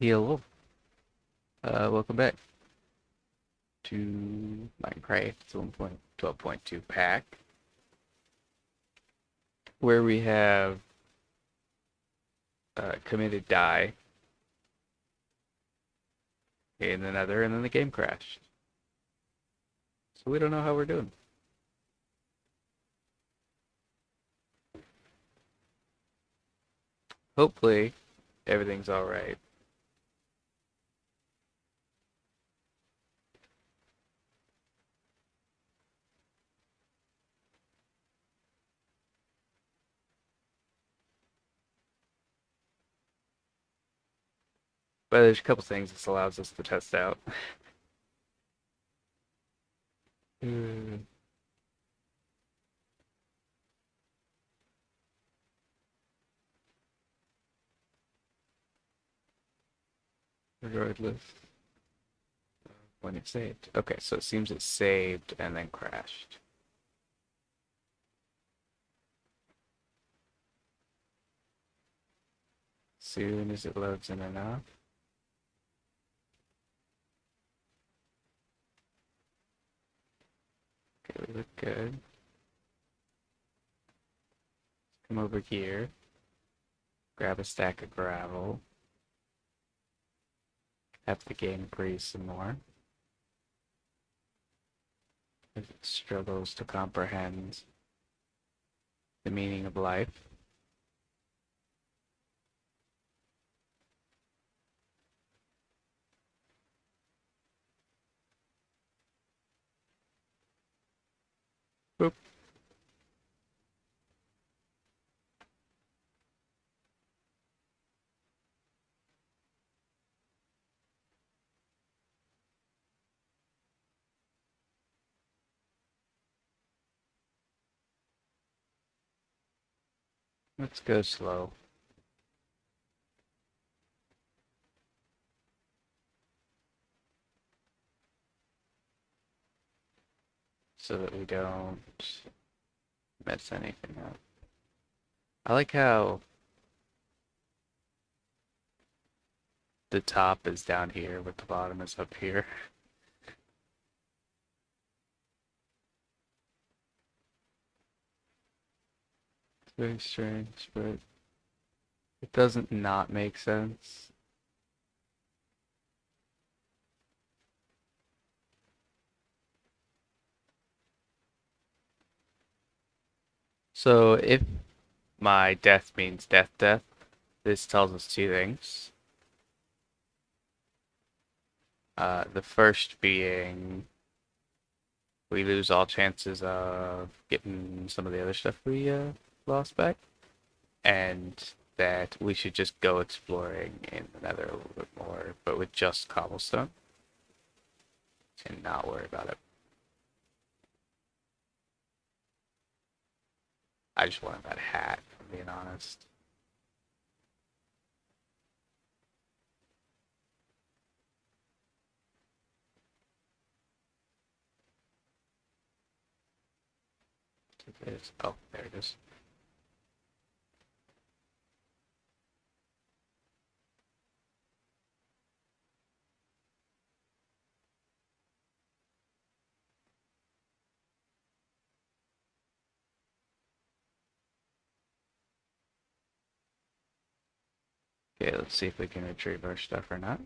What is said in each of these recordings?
Hello, welcome back to Minecraft 1.12.2 pack, where we have committed die in the Nether, and then the game crashed. So we don't know how we're doing. Hopefully, everything's all right. But there's a couple things this allows us to test out. Hmm, Regardless, when it saved. Okay, so it seems it saved and then crashed. Soon as it loads in enough. Okay, we look good. Come over here, grab a stack of gravel, have the game freeze some more. If it struggles to comprehend the meaning of life. Boop. Let's go slow. So that we don't mess anything up. I like how the top is down here, but the bottom is up here. It's very strange, but it doesn't not make sense. So if my death means death, this tells us two things. The first being we lose all chances of getting some of the other stuff we lost back, and that we should just go exploring in the Nether a little bit more, but with just cobblestone and not worry about it. I just wanted that hat, if I'm being honest. Oh, there it is. Okay, let's see if we can retrieve our stuff or not.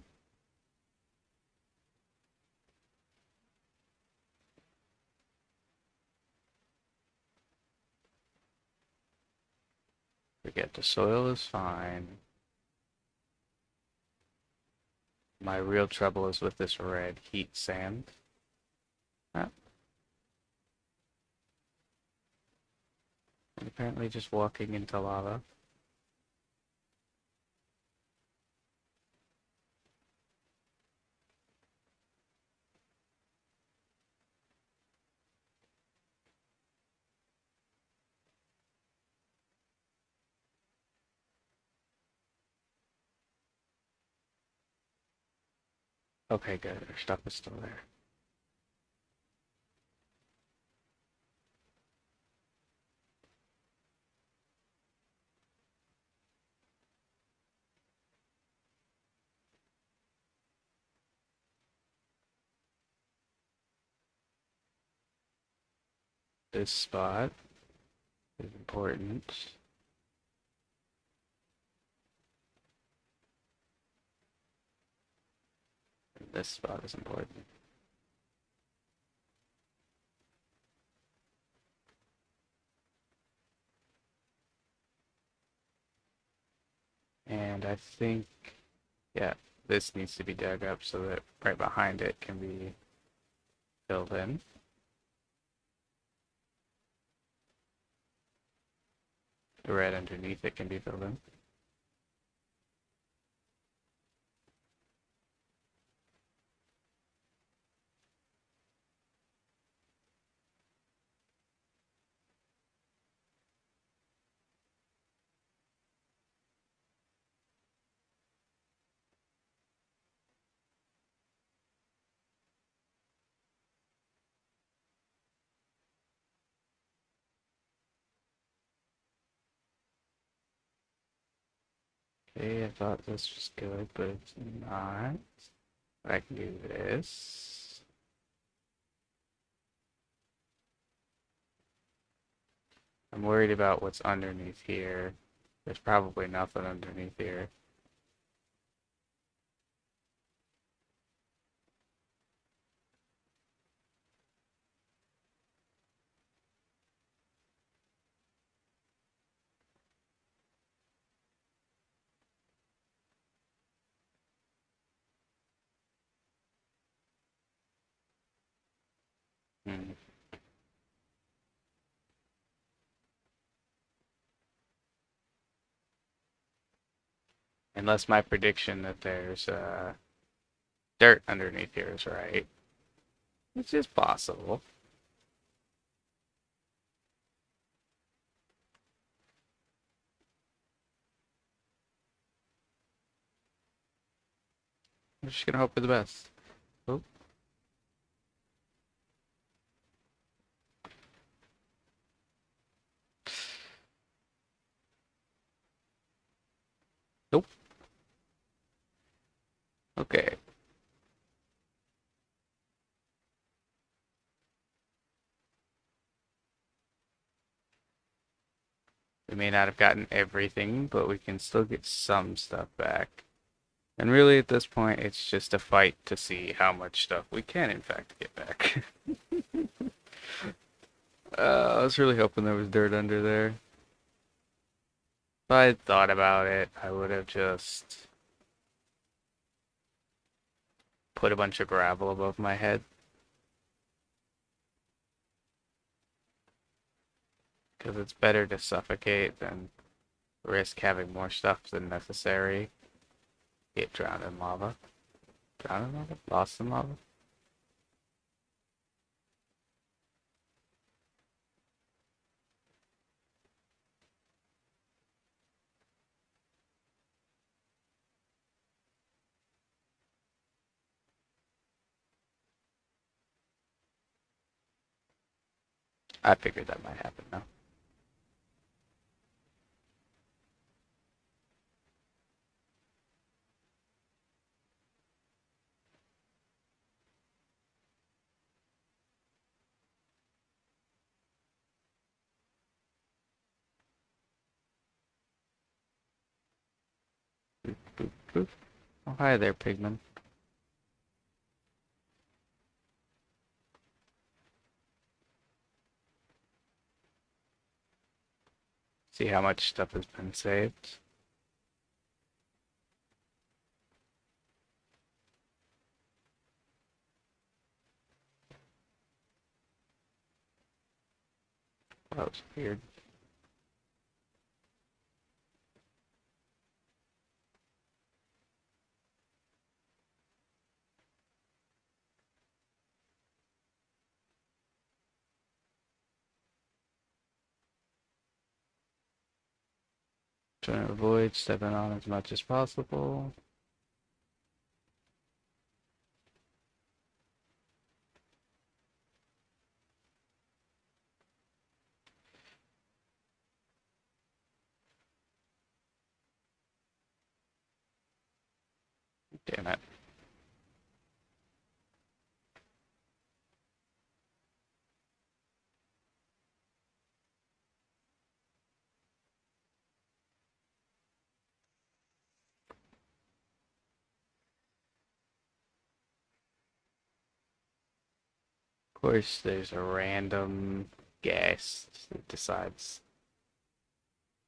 Forget the soil is fine. My real trouble is with this red heat sand. Ah, and apparently just walking into lava. Okay, good. Our stuff is still there. this spot is important. And this spot is important. And I think, yeah, this needs to be dug up so that right behind it can be filled in. The red underneath it can be filled in. Okay, I thought this was good, but it's not. I can do this. I'm worried about what's underneath here. There's probably nothing underneath here. Hmm. Unless my prediction that there's dirt underneath here is right. Which is possible. I'm just gonna hope for the best. Oh, nope. Okay. We may not have gotten everything, but we can still get some stuff back. And really, at this point, it's just a fight to see how much stuff we can, in fact, get back. I was really hoping there was dirt under there. If I had thought about it, I would have just put a bunch of gravel above my head. Because it's better to suffocate than risk having more stuff than necessary. Get drowned in lava. Drowned in lava? Lost in lava? I figured that might happen now. Boop, boop, boop. Oh, hi there, pigman. See how much stuff has been saved. That was weird. Trying to avoid stepping on as much as possible. Damn it. course, there's a random guest that decides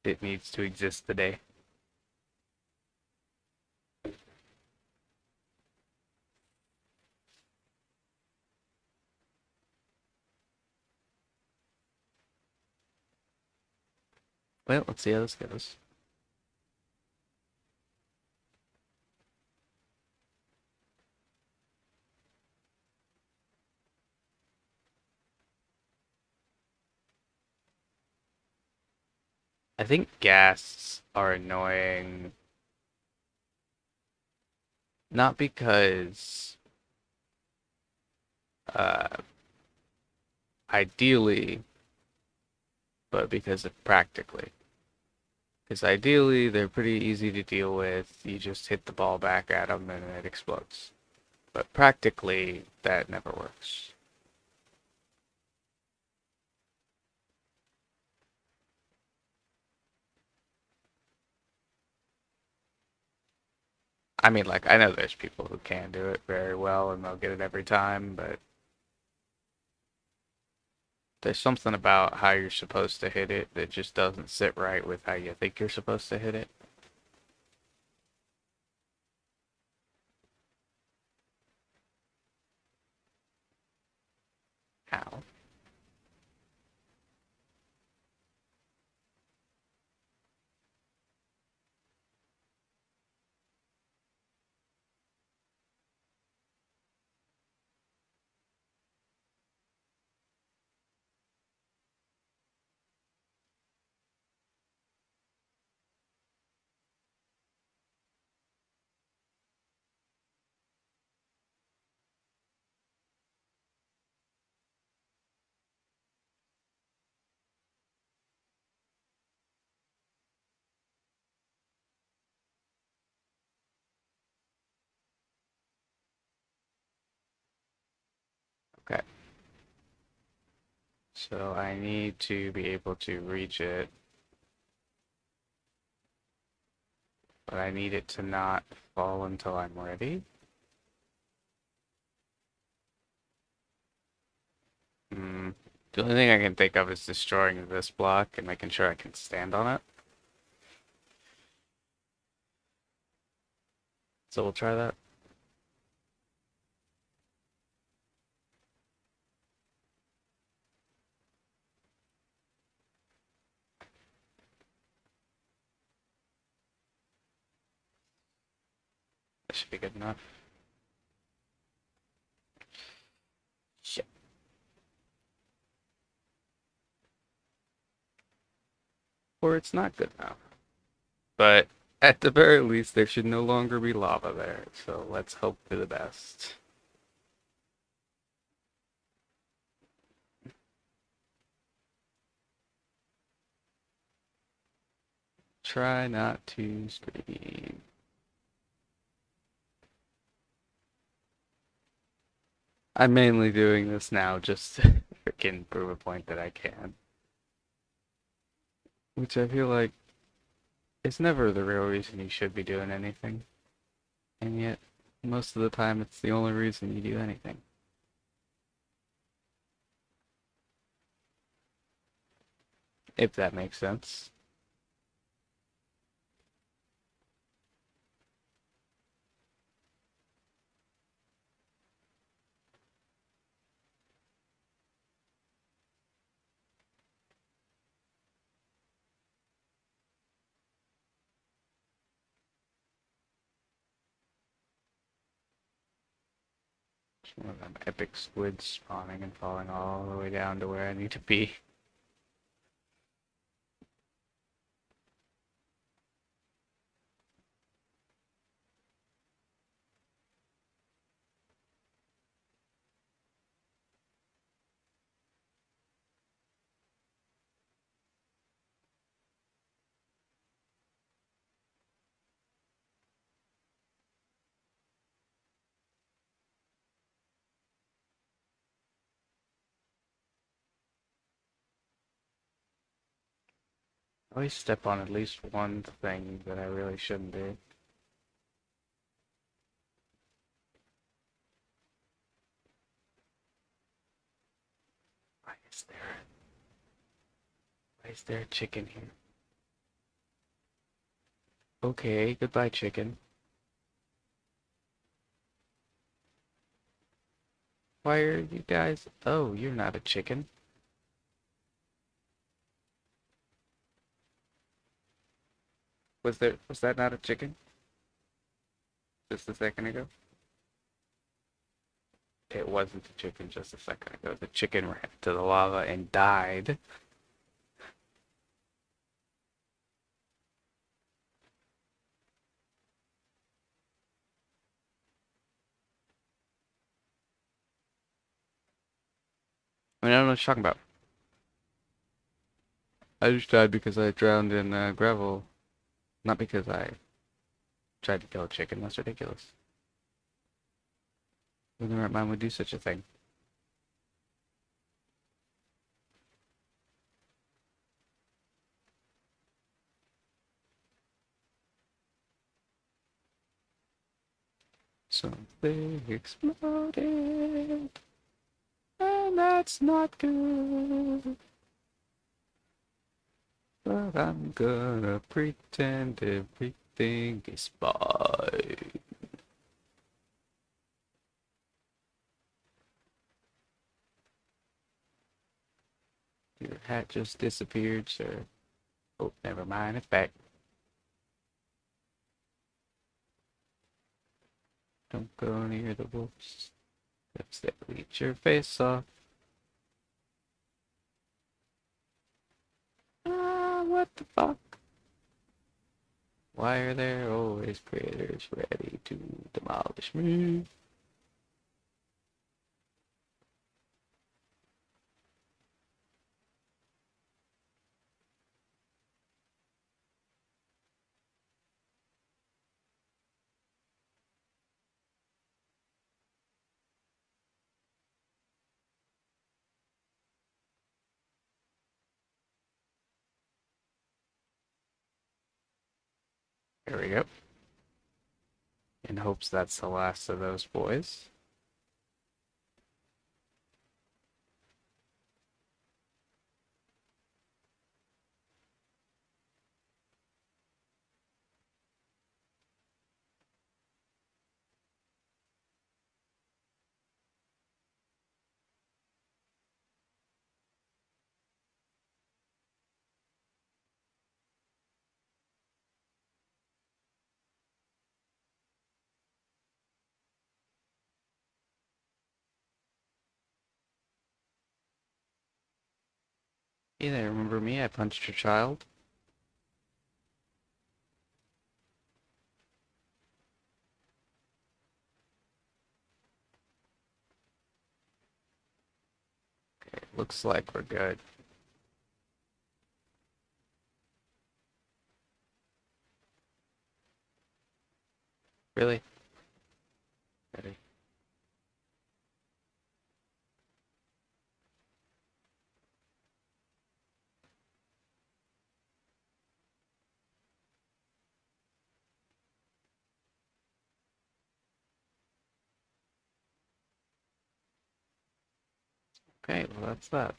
it needs to exist today. Well, let's see how this goes. I think ghasts are annoying not because uh, ideally, but because of practically. Because ideally, they're pretty easy to deal with. You just hit the ball back at them and it explodes. But practically, that never works. I mean, like, I know there's people who can do it very well and they'll get it every time, but there's something about how you're supposed to hit it that just doesn't sit right with how you think you're supposed to hit it. Ow. Okay. So I need to be able to reach it, but I need it to not fall until I'm ready. Hmm. The only thing I can think of is destroying this block and making sure I can stand on it. So we'll try that. That should be good enough. Shit. Or it's not good enough. But at the very least, there should no longer be lava there. So let's hope for the best. Try not to scream. I'm mainly doing this now just to freaking prove a point that I can. Which I feel like is never the real reason you should be doing anything. And yet, most of the time, it's the only reason you do anything. If that makes sense. One of them epic squids spawning and falling all the way down to where I need to be. I always step on at least one thing that I really shouldn't do. Is there why is there a chicken here? Okay, goodbye, chicken. Why are you guys? Oh, you're not a chicken. Was that not a chicken just a second ago? It wasn't a chicken just a second ago. The chicken ran to the lava and died. I mean, I don't know what you're talking about. I just died because I drowned in gravel, not because I tried to kill a chicken. That's ridiculous. Who in the right mind would do such a thing? Something exploded, and that's not good. But I'm gonna pretend everything is fine. Your hat just disappeared, sir. Oh, never mind, it's back. Don't go near the wolves. If they eat your face off. Ah, what the fuck? Why are there always critters ready to demolish me? There we go. In hopes that's the last of those boys. Hey there, remember me? I punched your child. Okay, looks like we're good. Really? Ready? Okay, well that's that.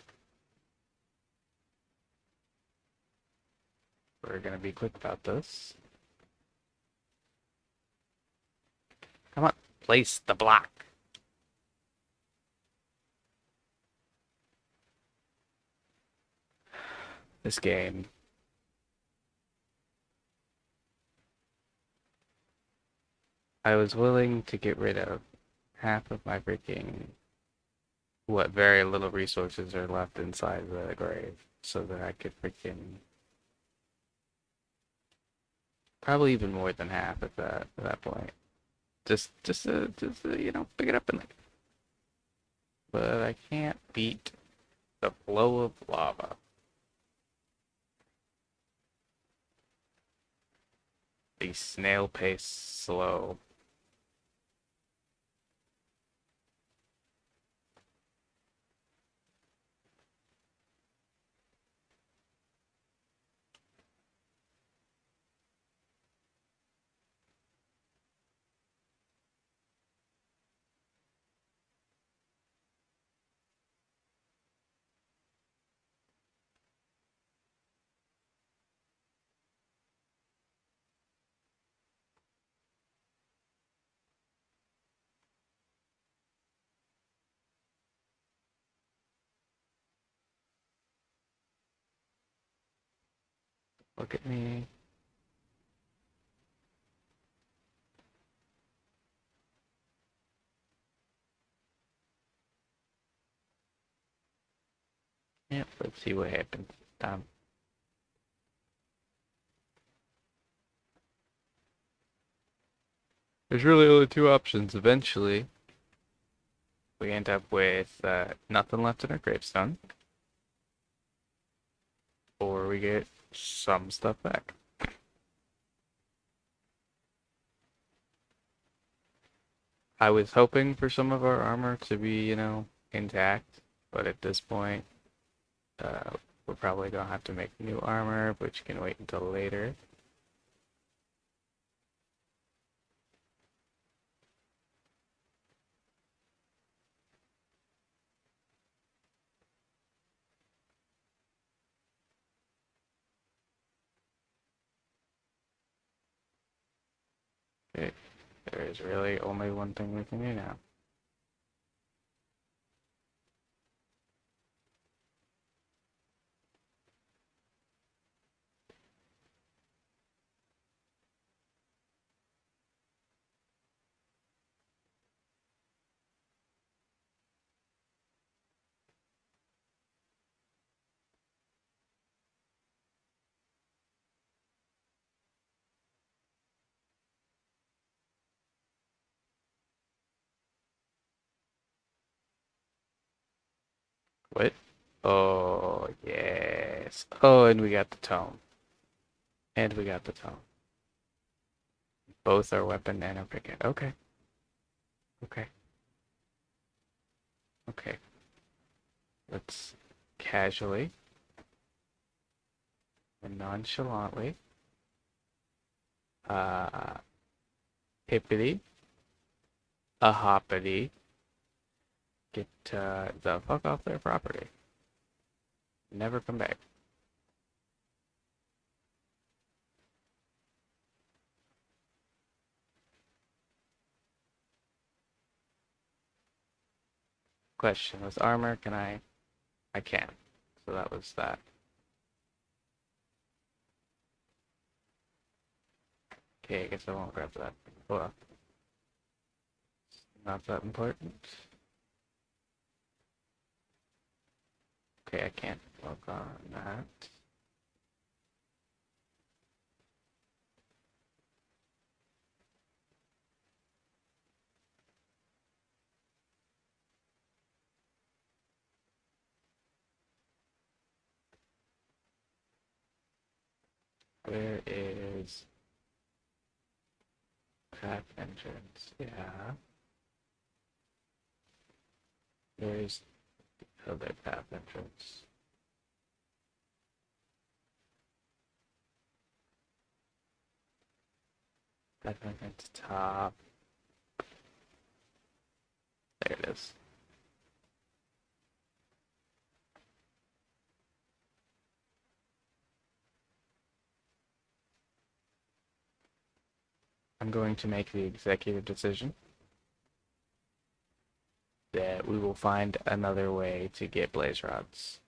We're gonna be quick about this. Come on, place the block. This game. I was willing to get rid of half of my freaking what very little resources are left inside the grave so that I could freaking probably even more than half at that point. Just pick it up and but I can't beat the flow of lava. The snail pace slow. Look at me. Yep, let's see what happens. There's really only two options. Eventually, we end up with nothing left in our gravestone, or we get some stuff back. I was hoping for some of our armor to be, intact, but at this point, uh, we're probably gonna have to make new armor, which can wait until later. Okay, there is really only one thing we can do now. What? Oh, yes. Oh, and we got the tome. And we got the tome. Both our weapon and our pickaxe. Okay. Okay. Okay. Let's casually and nonchalantly, uh, hippity, a hoppity, get the fuck off their property. Never come back. Question, with armor, can I can. So that was that. Okay, I guess I won't grab that. Hold on. Not that important. Okay, I can't work on that. Where is path entrance? Yeah. Where's the other path entrance? Path entrance top. There it is. I'm going to make the executive decision that we will find another way to get blaze rods.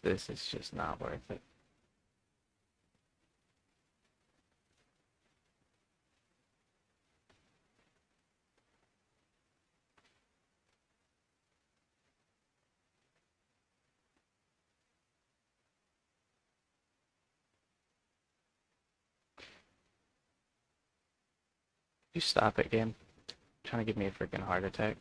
This is just not worth it. You stop it, game. Trying to give me a freaking heart attack.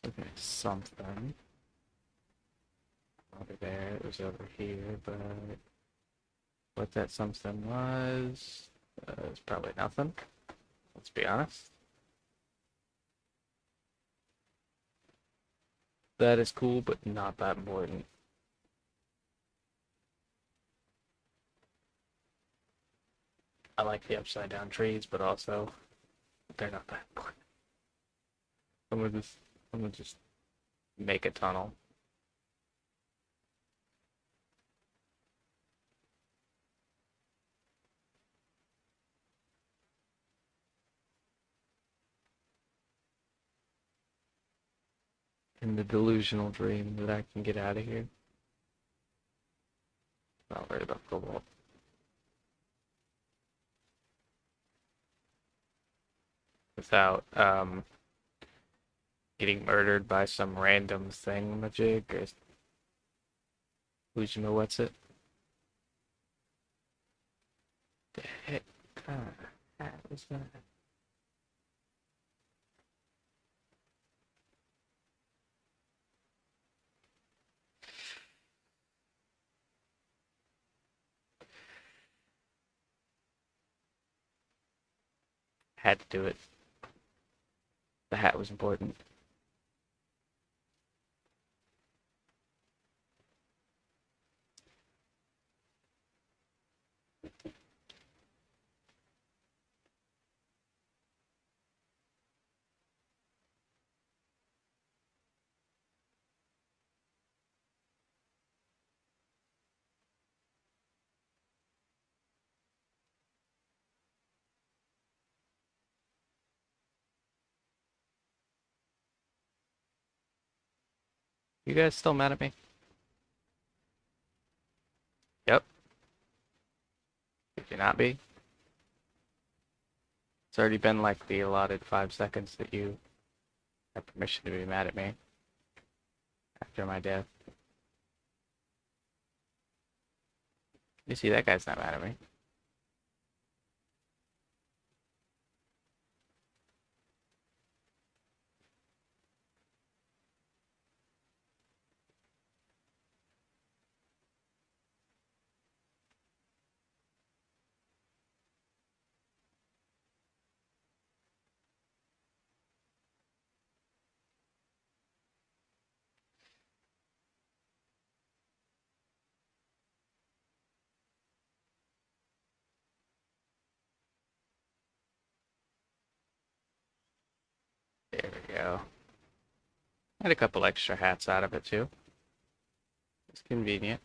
Okay, something over there. It was over here, but what that something was is probably nothing. Let's be honest. That is cool, but not that important. I like the upside down trees, but also they're not that important. I'm gonna just I'm gonna just make a tunnel. In the delusional dream that I can get out of here. Not worried about cobalt. Without getting murdered by some random thingamajig or Ujima what's it? The heck kind of hat was that? Had to do it. The hat was important. You guys still mad at me? Yep. Could you not be? It's already been like the allotted 5 seconds that you have permission to be mad at me after my death. You see, that guy's not mad at me. There we go. I had a couple extra hats out of it too. It's convenient.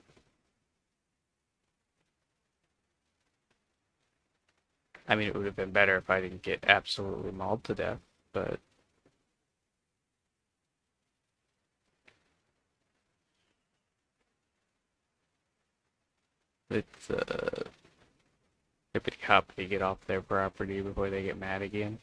I mean, it would have been better if I didn't get absolutely mauled to death, but it's hippity hoppity get off their property before they get mad again.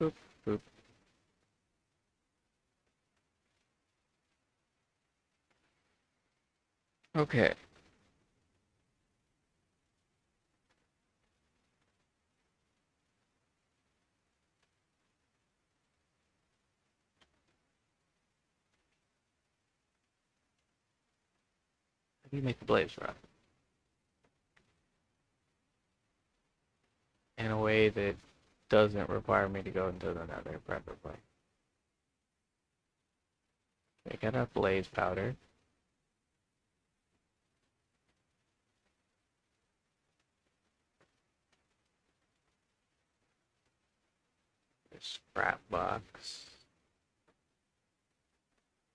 Boop, boop. Okay. How do you make the blaze rod? In a way that doesn't require me to go into the nether, preferably. I got enough blaze powder. Scrap box.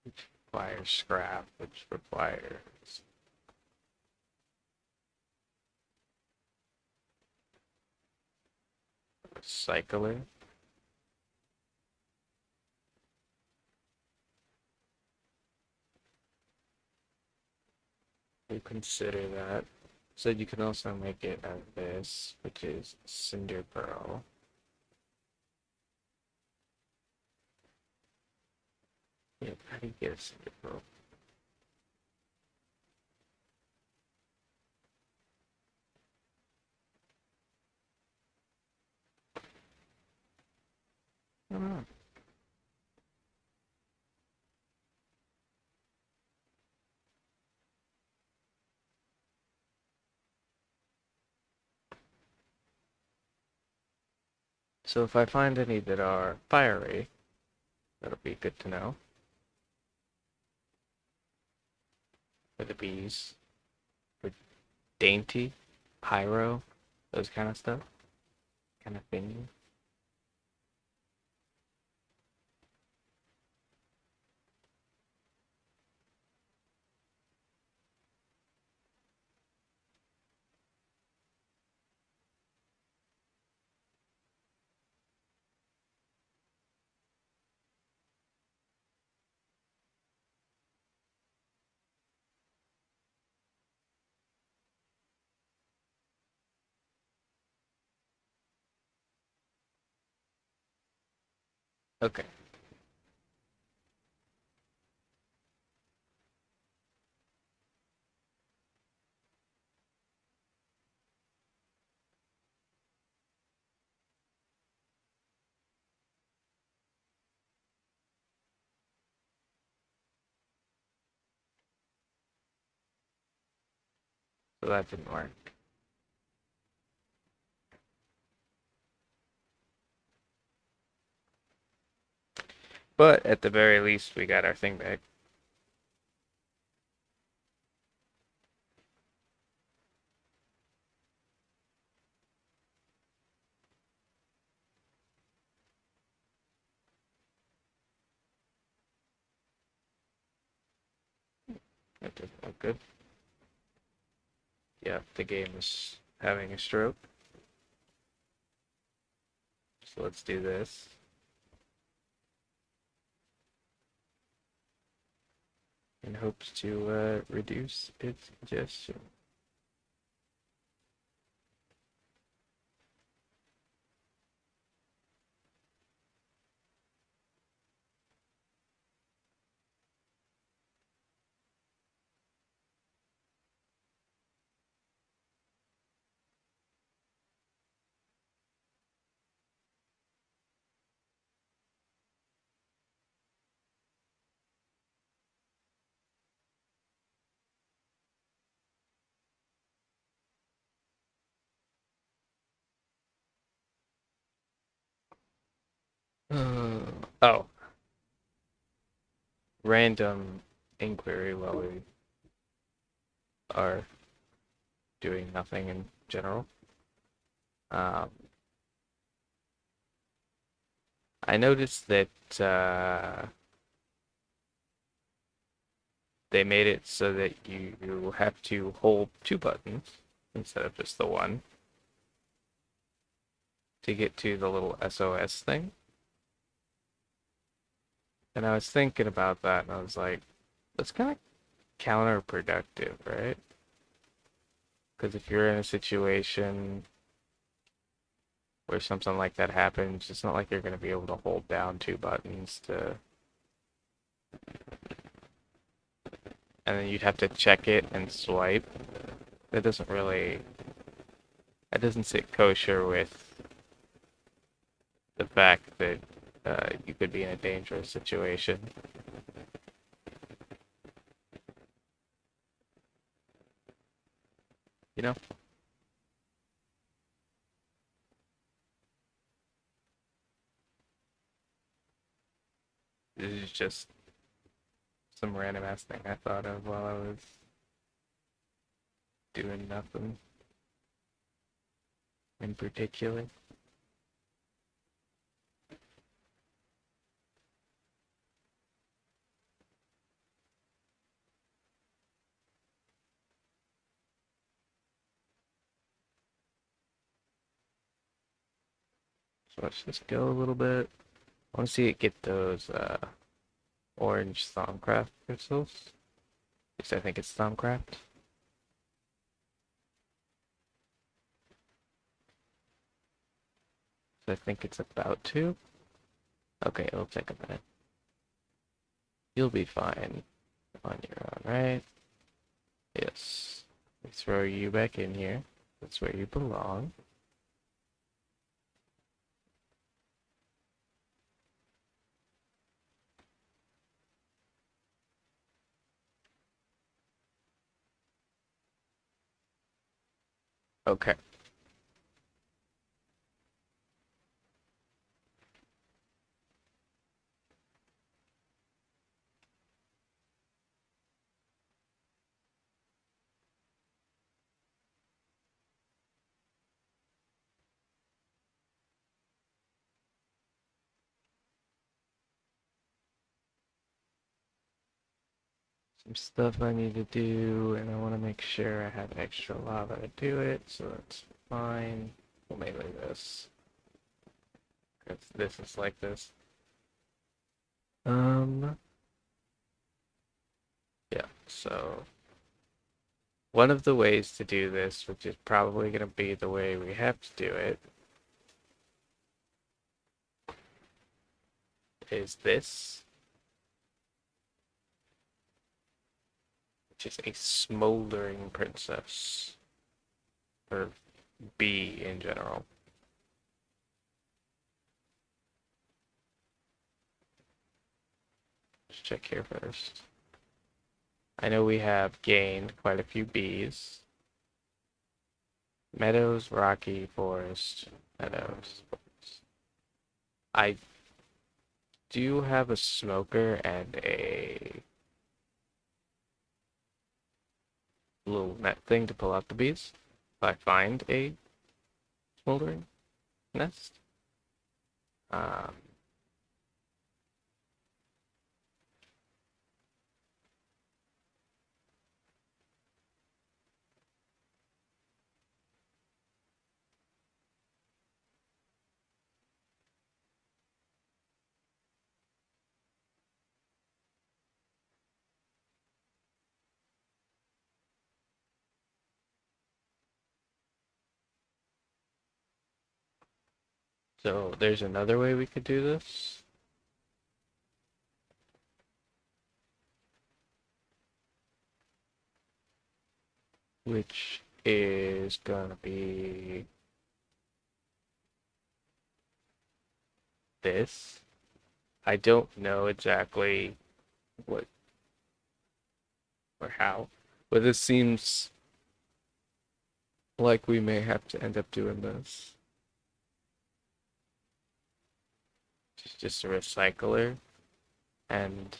Which requires scrap, which requires recycler. You consider that. So you can also make it out of this, which is cinder pearl. Yeah, how do you get a cinder pearl? I don't know. So if I find any that are fiery, that'll be good to know for the bees. For dainty, pyro, those kind of stuff, kind of thing. Okay, so that didn't work. But at the very least, we got our thing back. That doesn't look good. Yeah, the game is having a stroke. So let's do this in hopes to reduce its congestion. Oh, random inquiry while we are doing nothing in general. Um, I noticed that they made it so that you have to hold two buttons instead of just the one to get to the little SOS thing. And I was thinking about that, and I was like, that's kind of counterproductive, right? Because if you're in a situation where something like that happens, it's not like you're going to be able to hold down two buttons to, and then you'd have to check it and swipe. That doesn't really, that doesn't sit kosher with the fact that you could be in a dangerous situation. You know, this is just some random ass thing I thought of while I was doing nothing in particular. So let's just go a little bit. I want to see it get those orange Thaumcraft crystals. At least I think it's Thaumcraft. So I think it's about to. Okay, it'll take a minute. You'll be fine on your own, right? Yes. We throw you back in here. That's where you belong. Okay. some stuff I need to do, and I want to make sure I have extra lava to do it, so that's fine. Well, mainly this, because this is like this. Um, yeah, so one of the ways to do this, which is probably going to be the way we have to do it, is this, which is a smoldering princess, or bee in general. Let's check here first. I know we have gained quite a few bees. Meadows, rocky, forest, meadows. Forest. I do have a smoker and a little net thing to pull out the bees. If I find a smoldering nest. Um, so there's another way we could do this. Which is gonna be this. I don't know exactly what or how, but this seems like we may have to end up doing this. Just a recycler and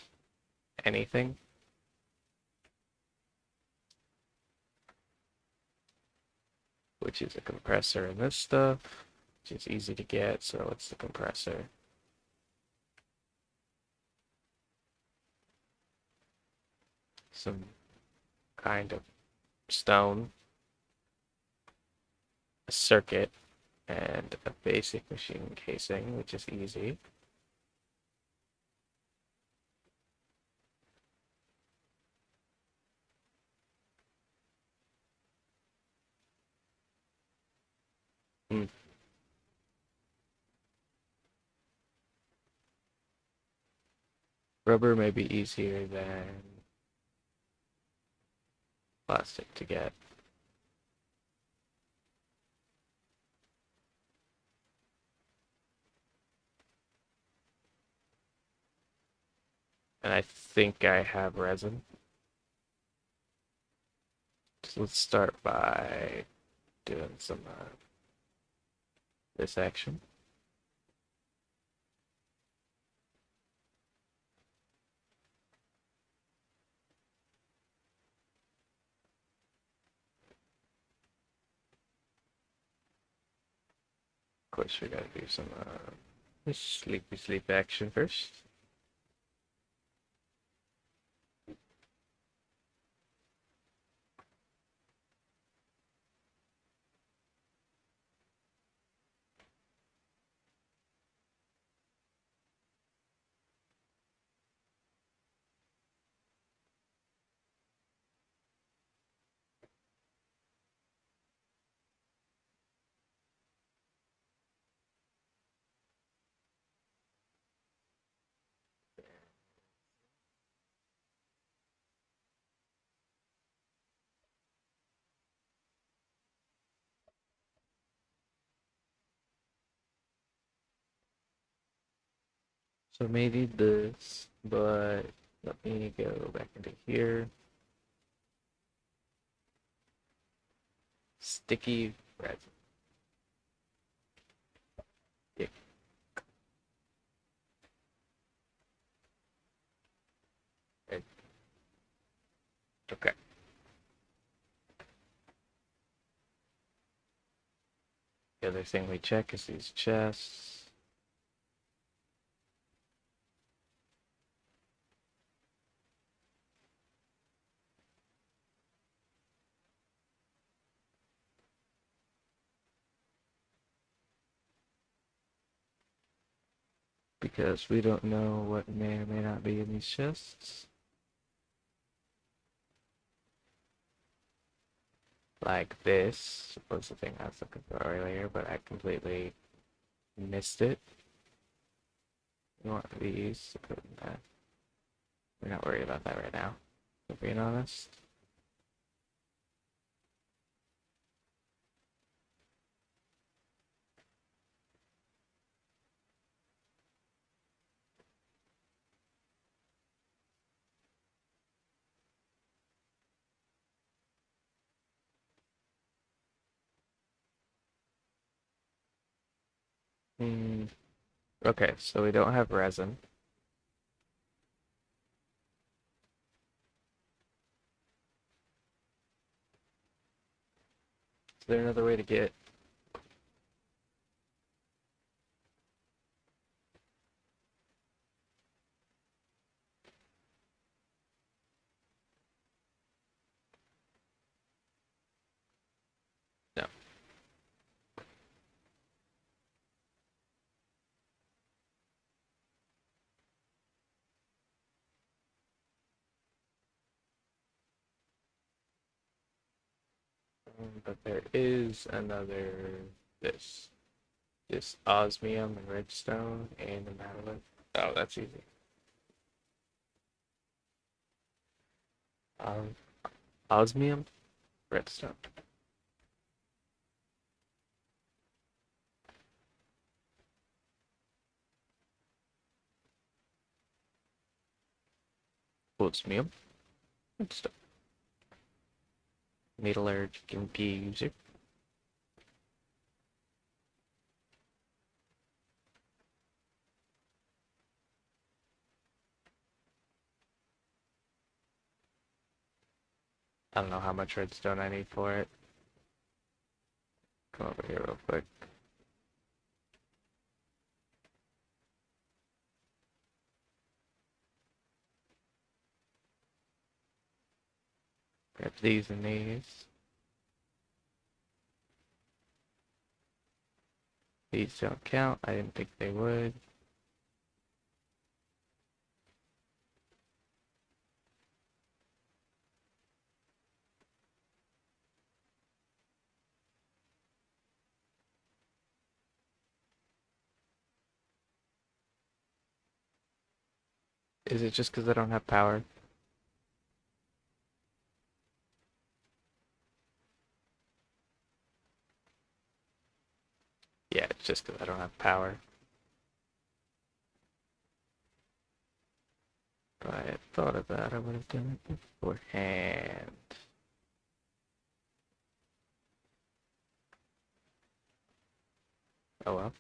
anything. Which is a compressor in this stuff, which is easy to get, so it's the compressor. Some kind of stone, a circuit, and a basic machine casing, which is easy. Hmm. Rubber may be easier than plastic to get. And I think I have resin. So let's start by doing some this action. Of course, we gotta do some sleepy sleep action first. So maybe this, but let me go back into here. Sticky resin. Yeah. Okay. The other thing we check is these chests. because we don't know what may or may not be in these chests. Like this was the thing I was looking for earlier, but I completely missed it. We want these to put in that. We're not worried about that right now, if being honest. Hmm. Okay, so we don't have resin. Is there another way to get? No. But there is another this. This osmium and redstone and a mallet. Oh, that's easy. Um, Osmium, redstone. Osmium, redstone. Metallurgic infuser. I don't know how much redstone I need for it. Come over here real quick. Grab these and these. These don't count. I didn't think they would. Is it just because I don't have power? Yeah, it's just because I don't have power. If I had thought of that, I would have done it beforehand. Oh well.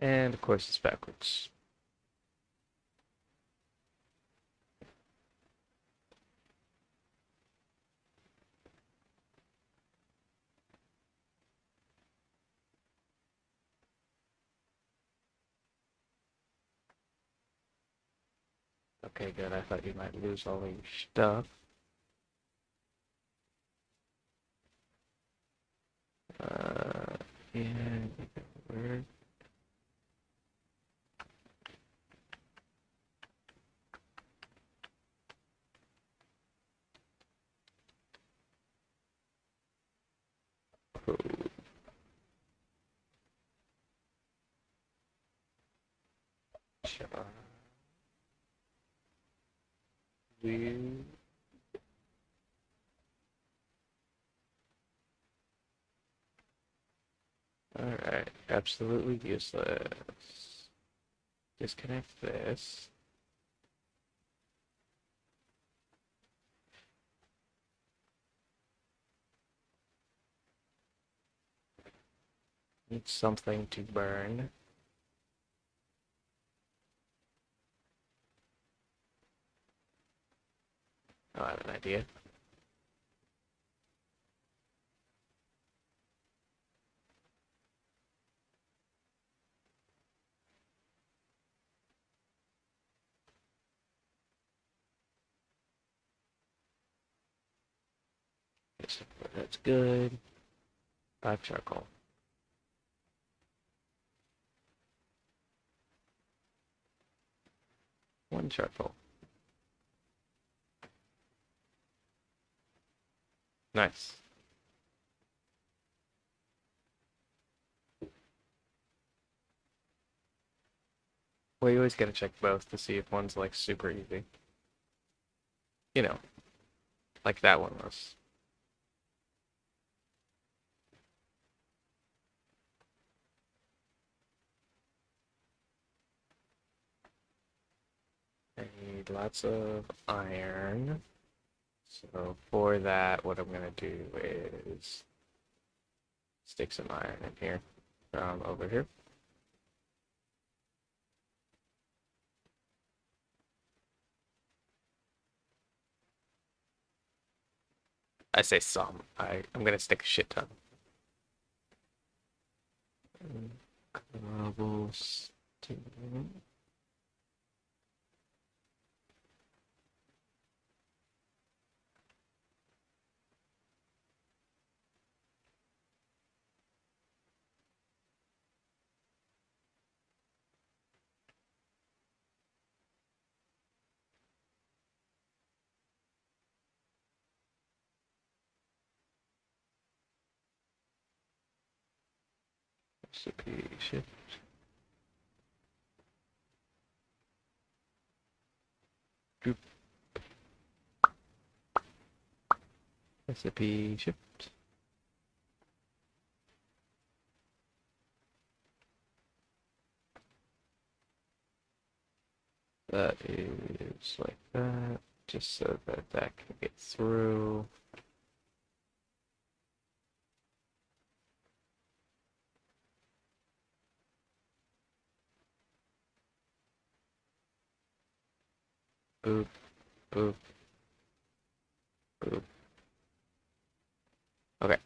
And of course it's backwards. Okay, good. I thought you might lose all of your stuff. Yeah, weird. Oh, weird. Alright, absolutely useless. Disconnect this. Need something to burn. Oh, I have an idea. That's good. 5 charcoal. 1 charcoal. Nice. Well, you always gotta check both to see if one's like super easy. You know, like that one was. I need lots of iron. So for that, what I'm gonna do is stick some iron in here from over here. I say some. I'm gonna stick a shit ton. Cobblestone. Recipe shift. Droop. Recipe shift. That is like that, just so that that can get through. Boop, boop, boop. Okay.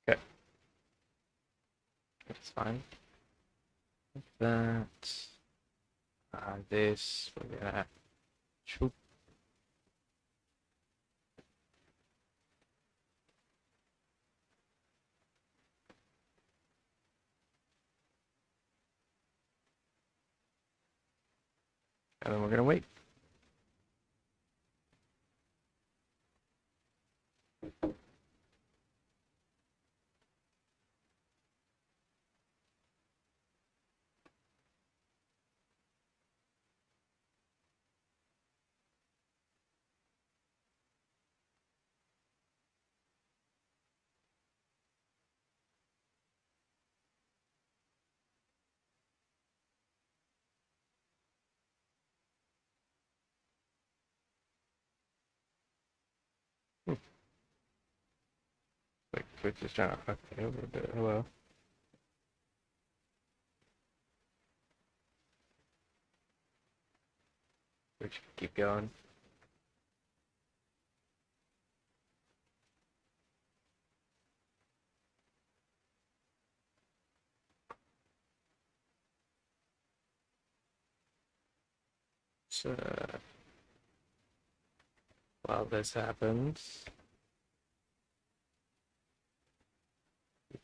Okay. That's fine. That. This. We're gonna. Shoop. And then we're gonna wait. Like, Twitch is trying to fuck me over a bit. Hello. Twitch, keep going. So, while this happens,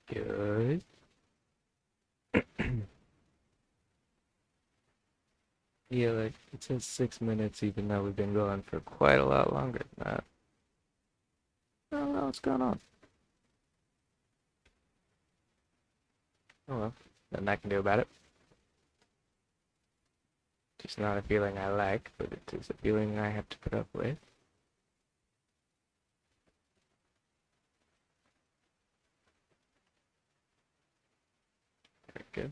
good. Yeah, like it says 6 minutes, even though we've been going for quite a lot longer than that. I don't know what's going on. Oh well, nothing I can do about it. Just not a feeling I like, but it is a feeling I have to put up with. Very good.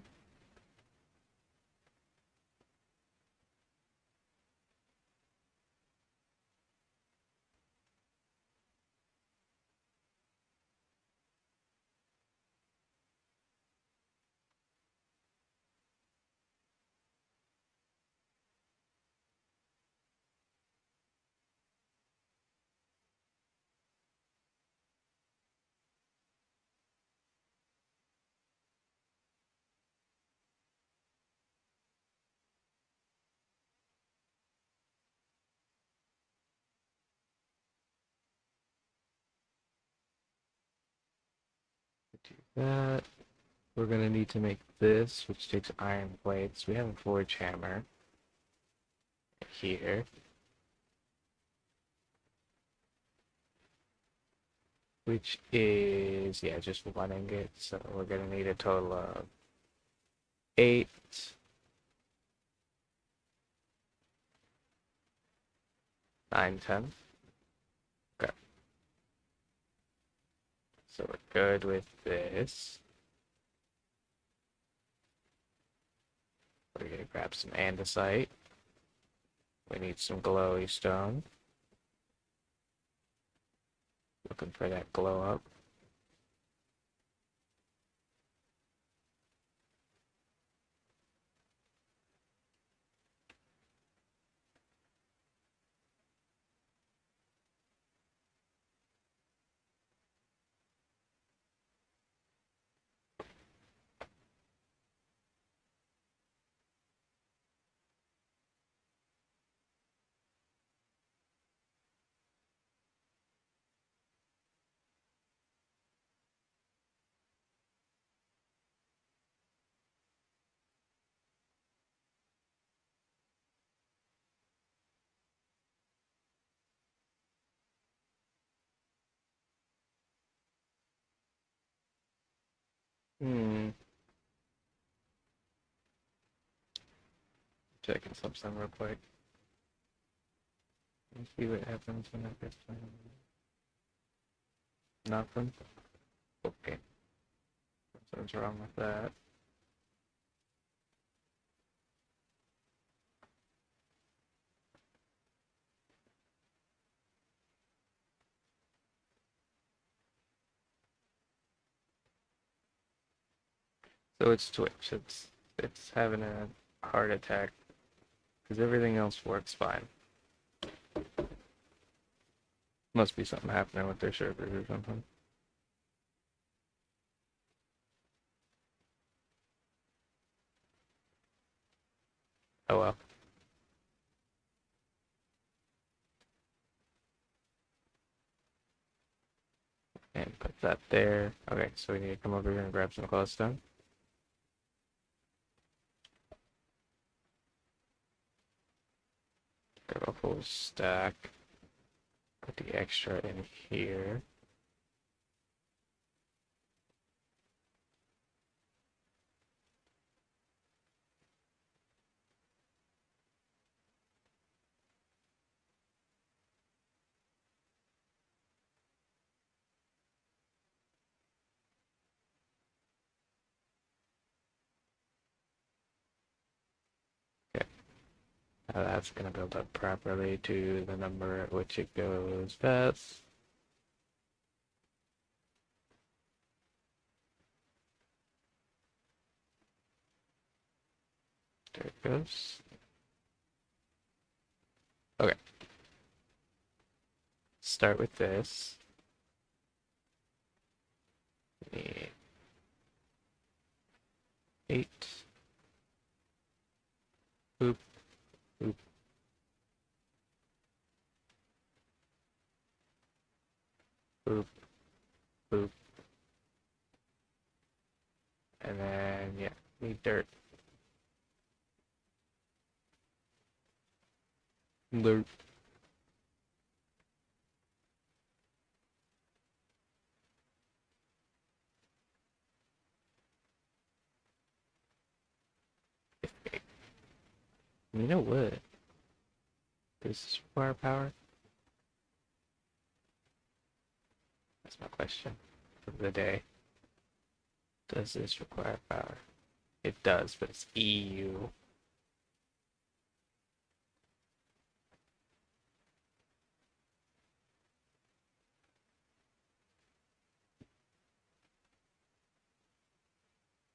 Do that. We're gonna need to make this, which takes iron plates. We have a forge hammer here, which is, yeah, just one ingot. So we're gonna need a total of 8, 9, 10. Okay, so we're good with this. We're gonna grab some andesite. We need some glowy stone. Looking for that glow up. Hmm. Checking something real quick. Let's see what happens when I get nothing. Okay. Something's wrong with that. So it's Twitch. It's having a heart attack because everything else works fine. Must be something happening with their servers or something. Oh well. And put that there. Okay, so we need to come over here and grab some glowstone. Grab a full stack. Put the extra in here. Okay. Now that's gonna build up properly to the number at which it goes fast. There it goes. Okay. Start with this. Need 8. Boop, boop, boop, boop. And then, yeah, need dirt. Lerp. You know what? Does this require power? That's my question for the day. Does this require power? It does, but it's EU.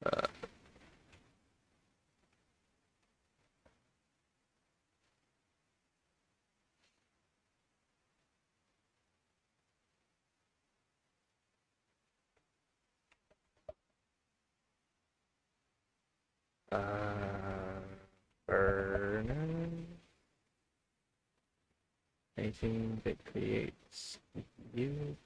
Uh, uh, burner. Anything that creates you.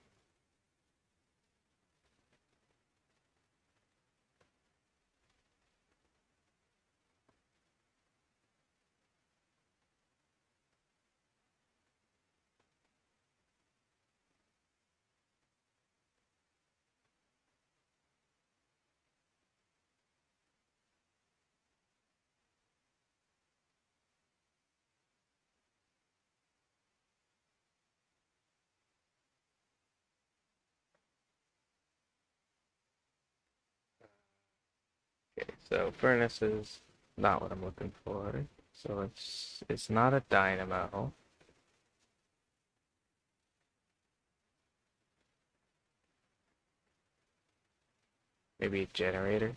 Okay, so furnace is not what I'm looking for. So it's not a dynamo. Maybe a generator.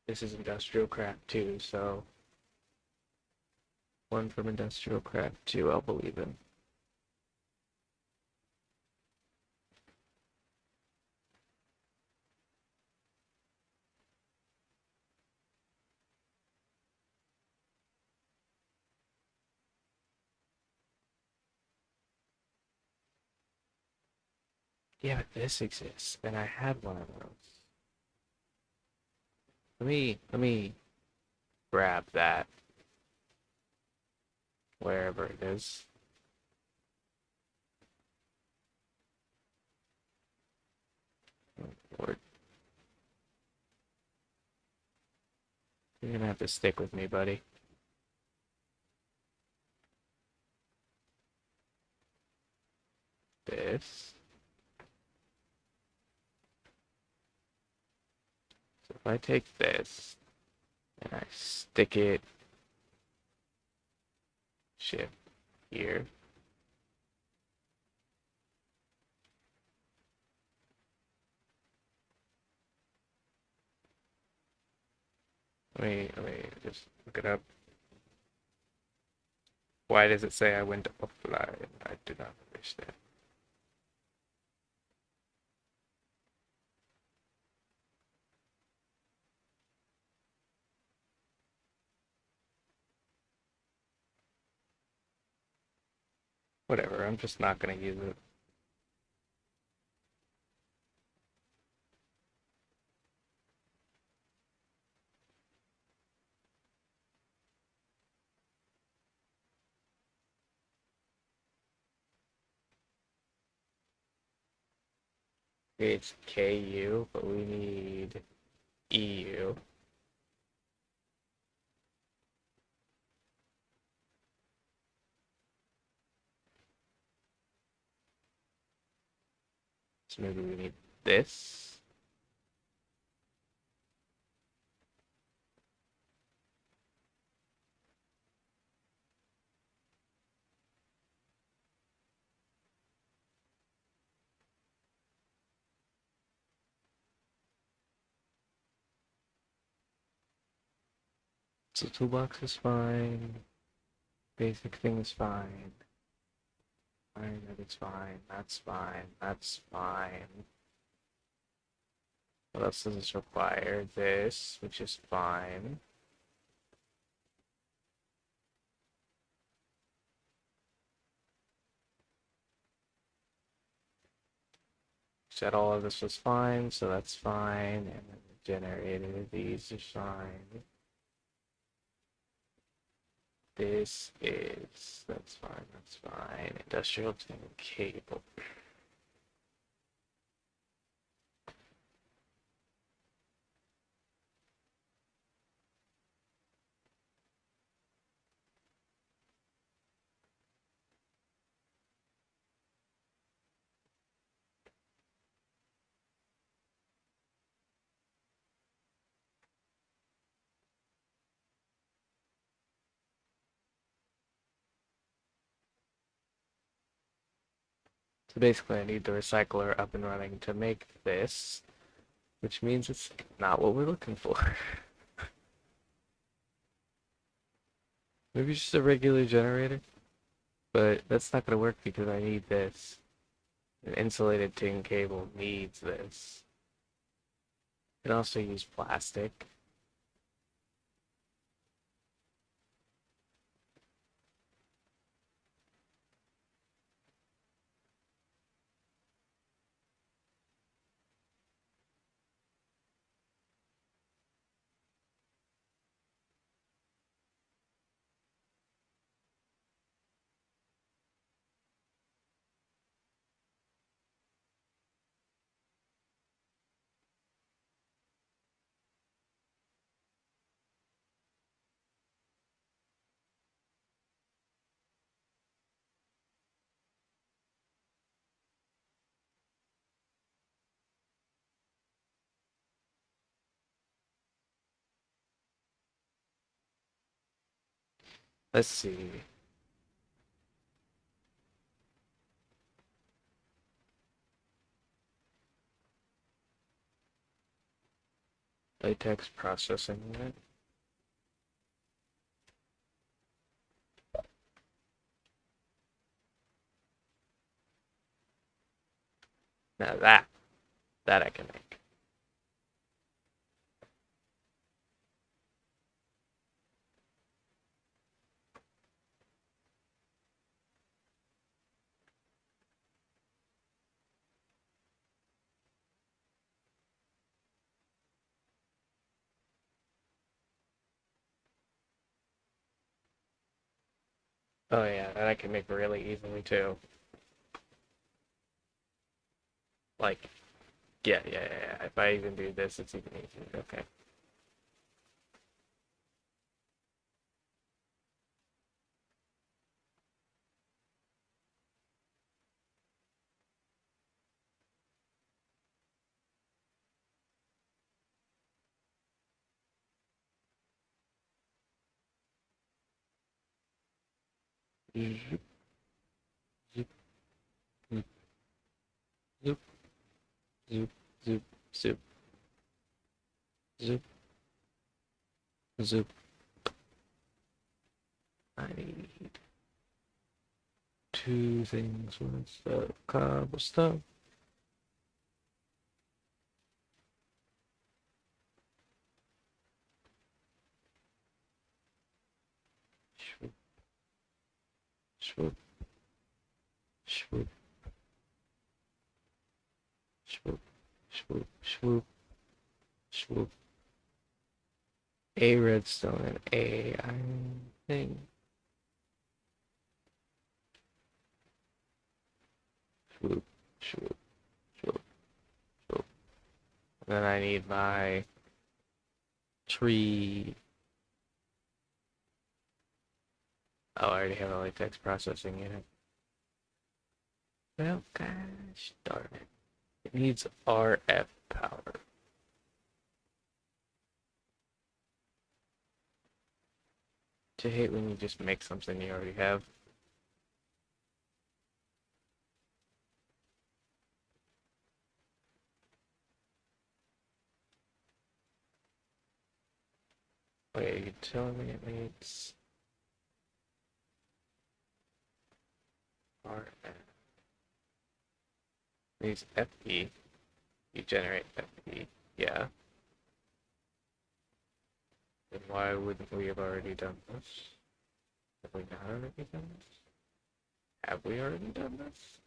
This is industrial craft too, so one from industrial craft two, I'll believe in. Yeah, but this exists, and I had one of those. Let me grab that wherever it is. Or you're gonna have to stick with me, buddy. This. So if I take this and I stick it shift here. Let me just look it up. Why does it say I went offline? I do not understand. Whatever, I'm just not gonna use it. It's KU, but we need EU. So maybe we need this. So toolbox is fine. Basic thing is fine. Fine, that's fine. That's fine. That's fine. What else does this require? This, which is fine. Said all of this was fine, so that's fine. And then the generator, these are fine. That's fine, that's fine. Industrial tank cable. So basically I need the recycler up and running to make this, which means it's not what we're looking for. Maybe just a regular generator, but that's not gonna work because I need this. An insulated tin cable needs this. You can also use plastic. Let's see. Latex processing unit. Now that I can make. Oh yeah, that I can make really easily too. Like, yeah. If I even do this, it's even easier. Okay. Zoop, zoop, zoop, zoop, zoop, zoop, zoop, zoop, zoop. I need two things worth of cobblestone. Swoop, swoop, swoop, swoop, swoop, swoop, swoop. A redstone and a iron thing. Swoop, swoop, swoop, swoop. And then I need my tree. Oh, I already have a latex processing unit. Well, gosh darn it. It needs RF power. I hate when you just make something you already have. Wait, are you telling me it needs RF? It needs FE. You generate FE. Yeah. Then why wouldn't we have already done this? Have we not already done this? Have we already done this?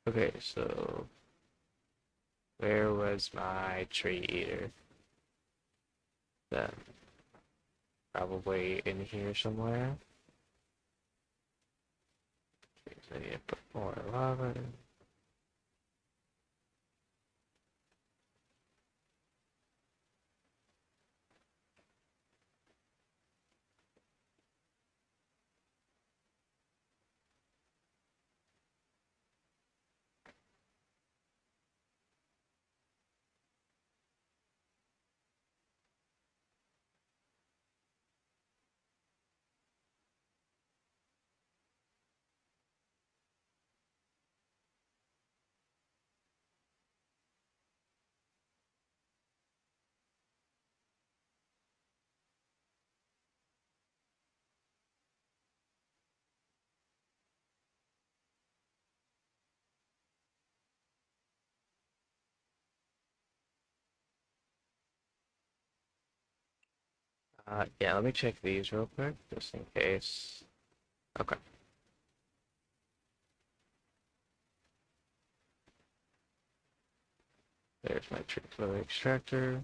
Okay, so where was my tree eater? Then probably in here somewhere. Okay, so I need to put more lava in. Yeah, let me check these real quick, just in case. Okay, there's my tree fluid extractor.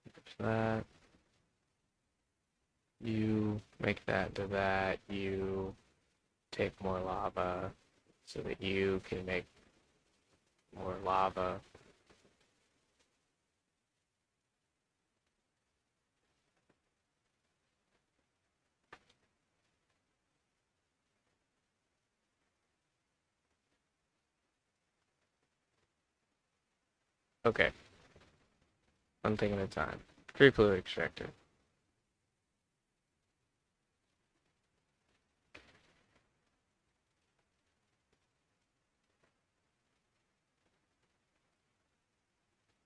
There's that. You make that to that. You take more lava so that you can make more lava. Okay, one thing at a time. Tree fluid extractor.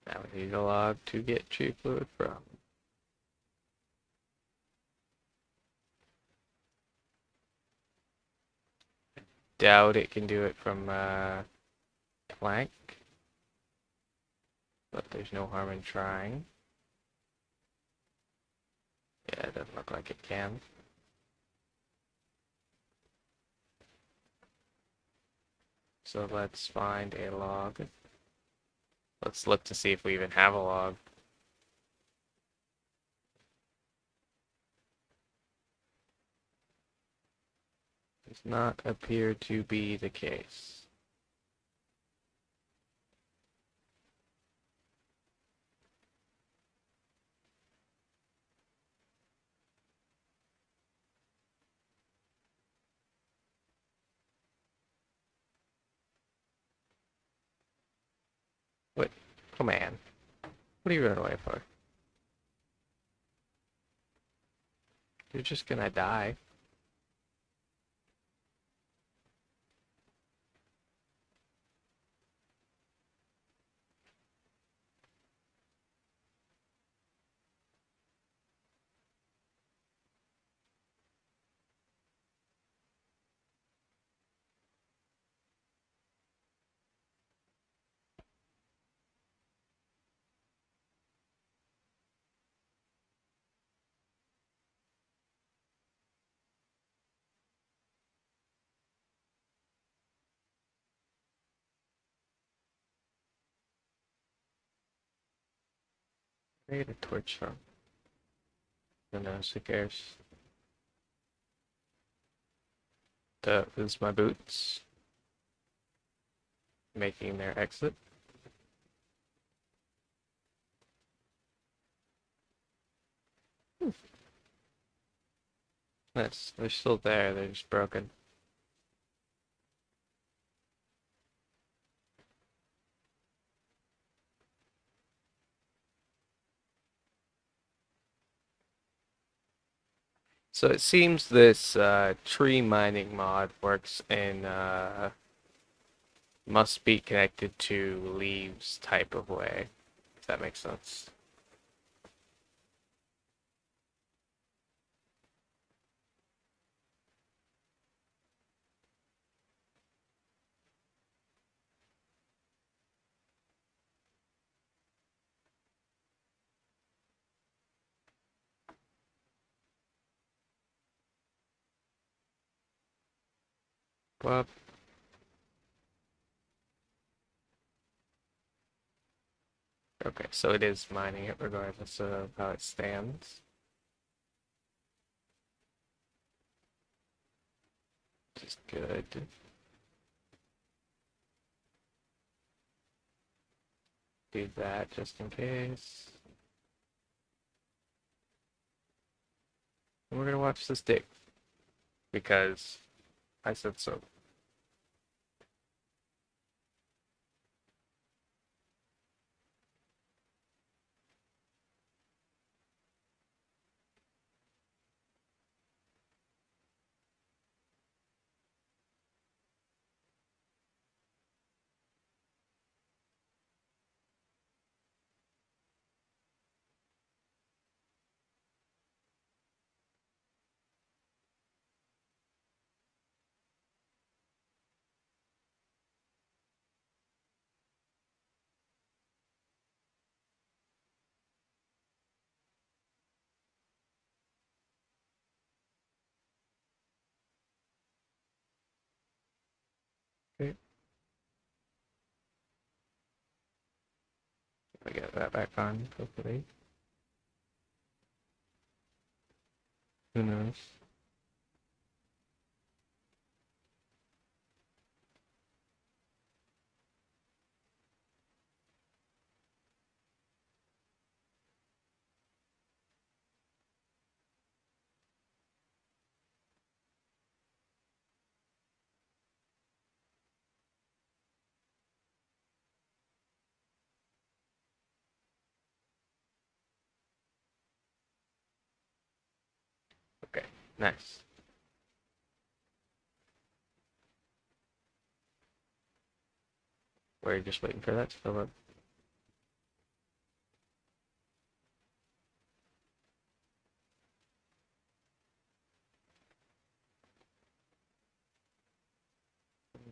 Now we need a log to get tree fluid from. Doubt it can do it from plank, but there's no harm in trying. Yeah, it doesn't look like it can. So let's find a log. Let's look to see if we even have a log. Does not appear to be the case. Wait, oh man. What are you running away for? You're just gonna die. Where did I get a torch from? Who knows, who cares? Lose my boots. Making their exit. Nice. They're still there, they're just broken. So it seems this tree mining mod works in must be connected to leaves type of way, if that makes sense. Well, okay, so it is mining it regardless of how it stands, which is good. Do that just in case. And we're gonna watch this dig because I said so. Okay, I get that back on, hopefully. Who knows? Okay, nice. We're just waiting for that to fill up.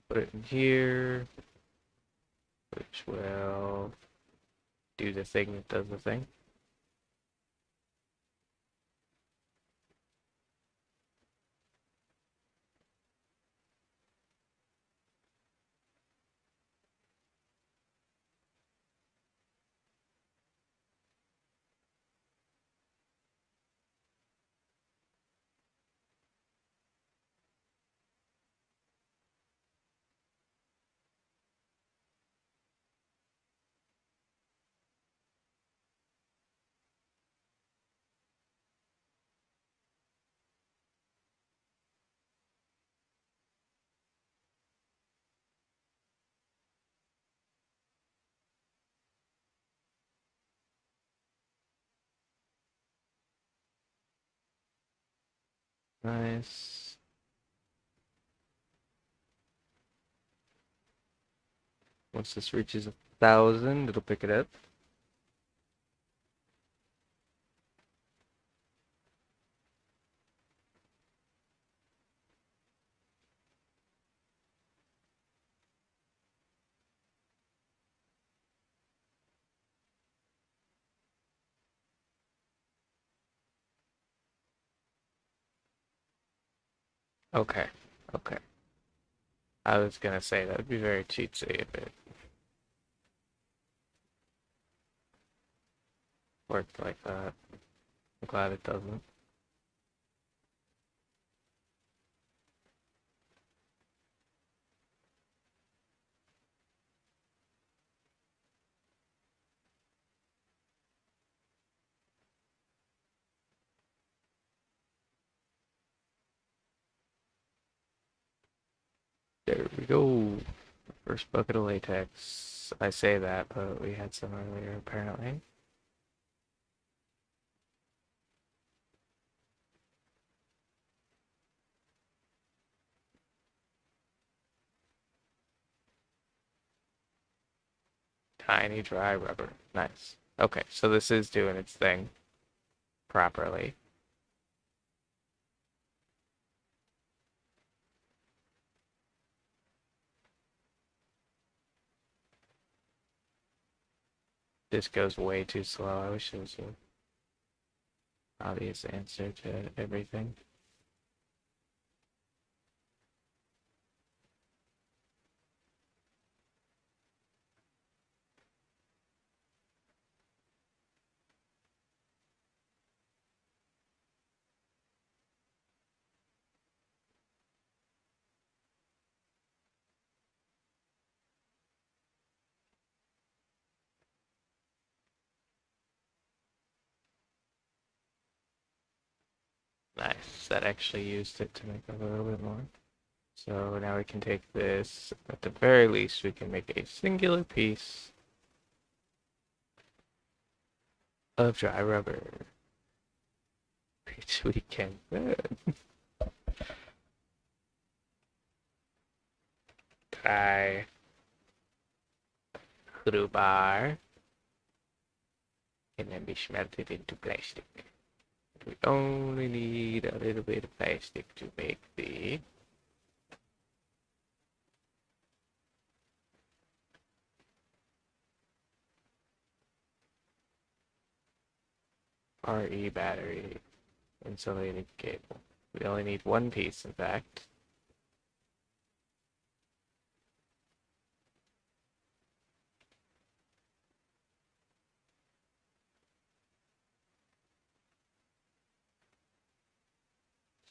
Put it in here, which will do the thing that does the thing. Nice. Once this reaches 1,000, it'll pick it up. Okay, okay. I was gonna say that would be very cheatsy if it worked like that. I'm glad it doesn't. There we go. First bucket of latex. I say that, but we had some earlier apparently. Tiny dry rubber. Nice. Okay, so this is doing its thing properly. This goes way too slow. I wish there was an obvious answer to everything. Nice. That actually used it to make a little bit more. So now we can take this. At the very least, we can make a singular piece of dry rubber, which we can dry rubber and then be smelted into plastic. We only need a little bit of plastic to make the RE battery insulated cable. We only need one piece, in fact.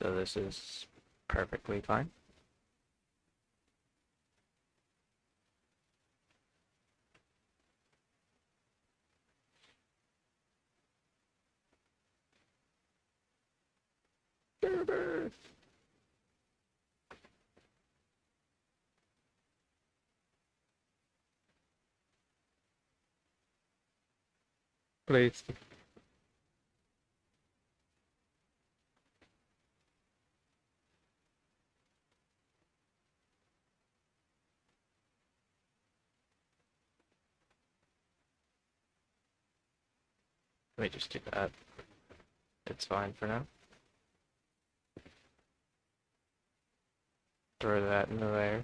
So this is perfectly fine. Please. Let me just do that. It's fine for now. Throw that into there.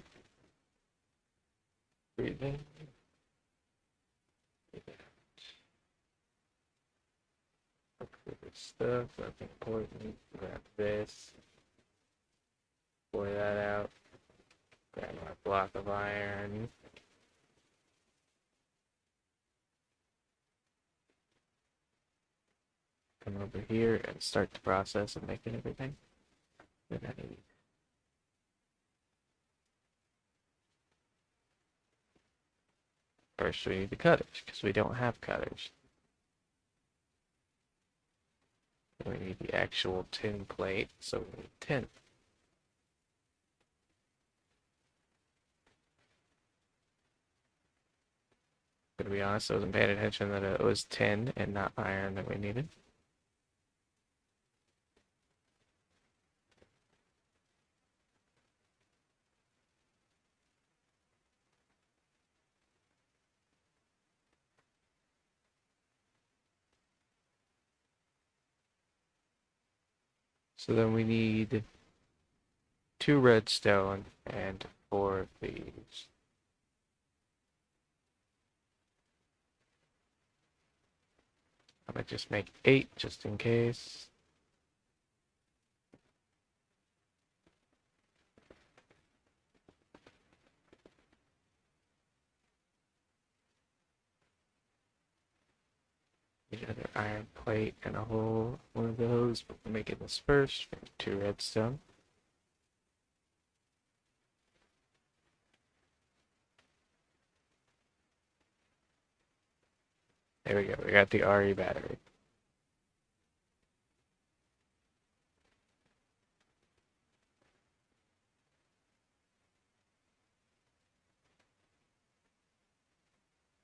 Breathe in. Look for this stuff. That's important. Grab this. Pour that out. Grab my block of iron. Come over here and start the process of making everything. Then I need First we need the cutters, because we don't have cutters. Then we need the actual tin plate, so we need tin. To be honest, I wasn't paying attention that it was tin and not iron that we needed. So then we need 2 redstone and 4 of these. I'm gonna just make 8 just in case. Need another iron plate and a whole one of those, but we're making this first. 2 redstone. There we go, we got the RE battery.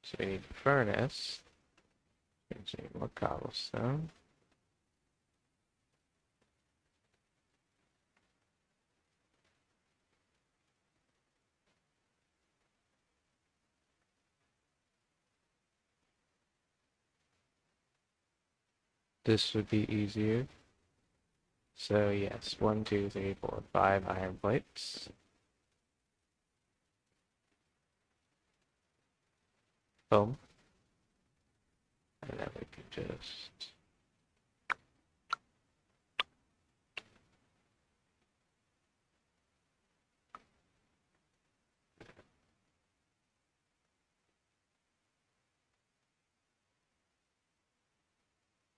So we need a furnace. We need more cobblestone. This would be easier. So yes, 1, 2, 3, 4, 5 iron plates. Boom. And then we can just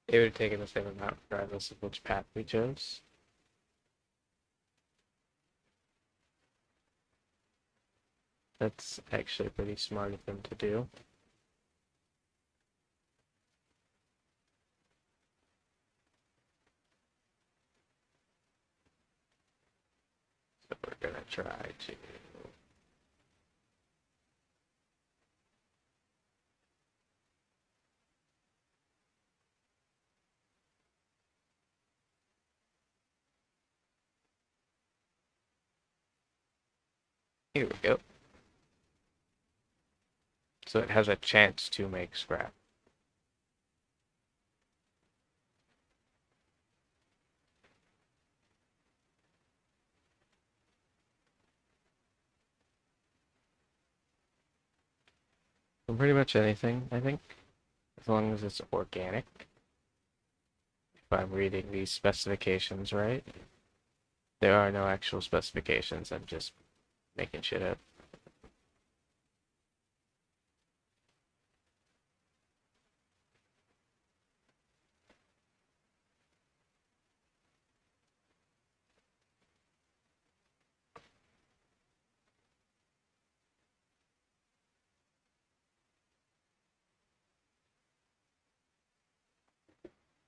it would have taken the same amount regardless of which path we chose. That's actually pretty smart of them to do. we're gonna try to. Here we go. So it has a chance to make scrap. So pretty much anything, I think, as long as it's organic. If I'm reading these specifications right. There are no actual specifications, I'm just making shit up.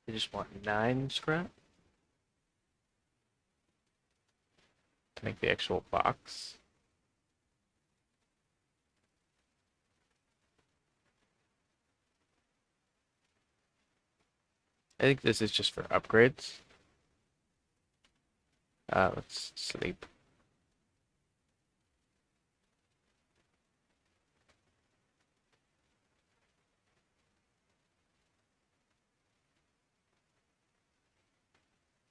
I just want 9 scrap to make the actual box. I think this is just for upgrades. Let's sleep.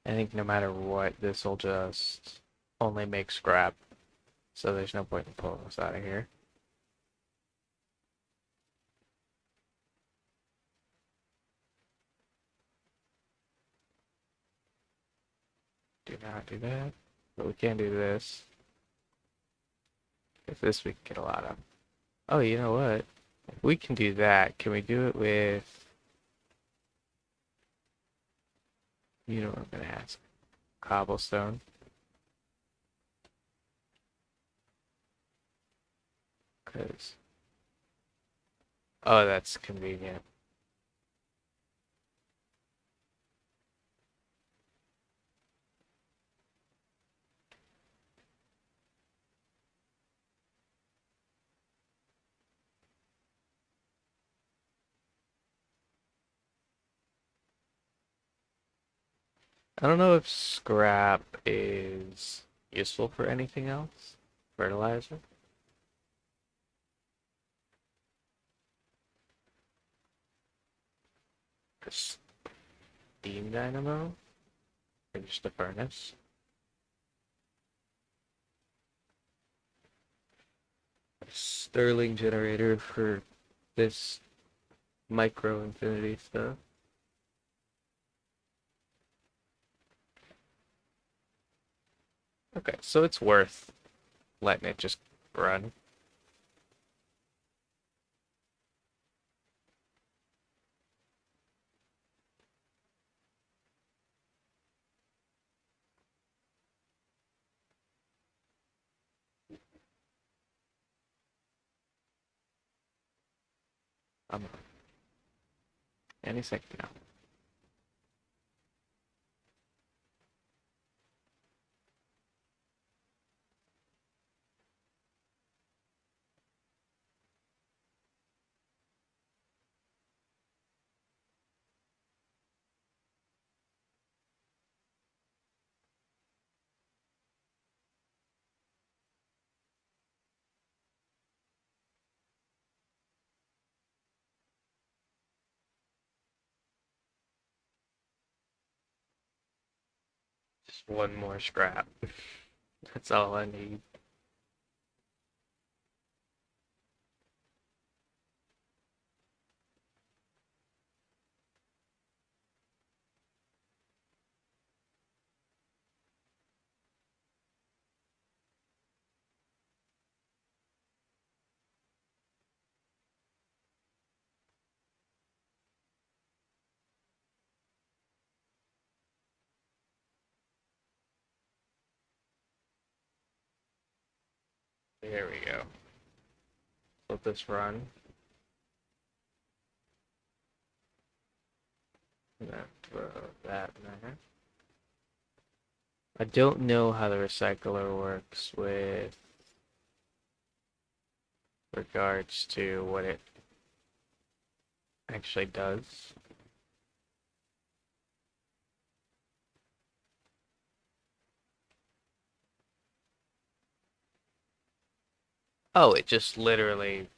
I think no matter what, this will just only make scrap, so there's no point in pulling this out of here. Do not do that, but we can do this. If this we can get a lot of. Oh, you know what? If we can do that, can we do it with... You know what I'm gonna ask. Cobblestone. Because... Oh, that's convenient. I don't know if scrap is useful for anything else. Fertilizer. A steam dynamo. Or just a furnace. A Stirling generator for this micro infinity stuff. Okay, so it's worth letting it just run. I'm any second now. Just one more scrap. That's all I need. There we go. Let this run. And then throw that in there. I don't know how the recycler works with regards to what it actually does. Oh, it just literally,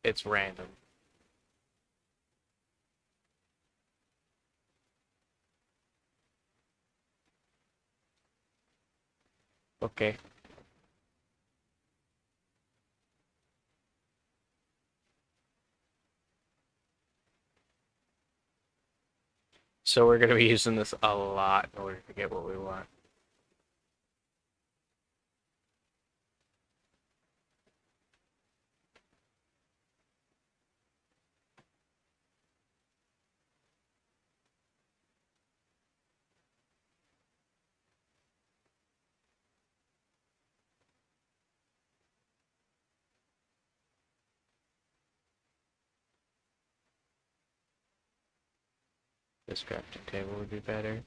it's random. Okay. So we're going to be using this a lot in order to get what we want. This crafting table would be better.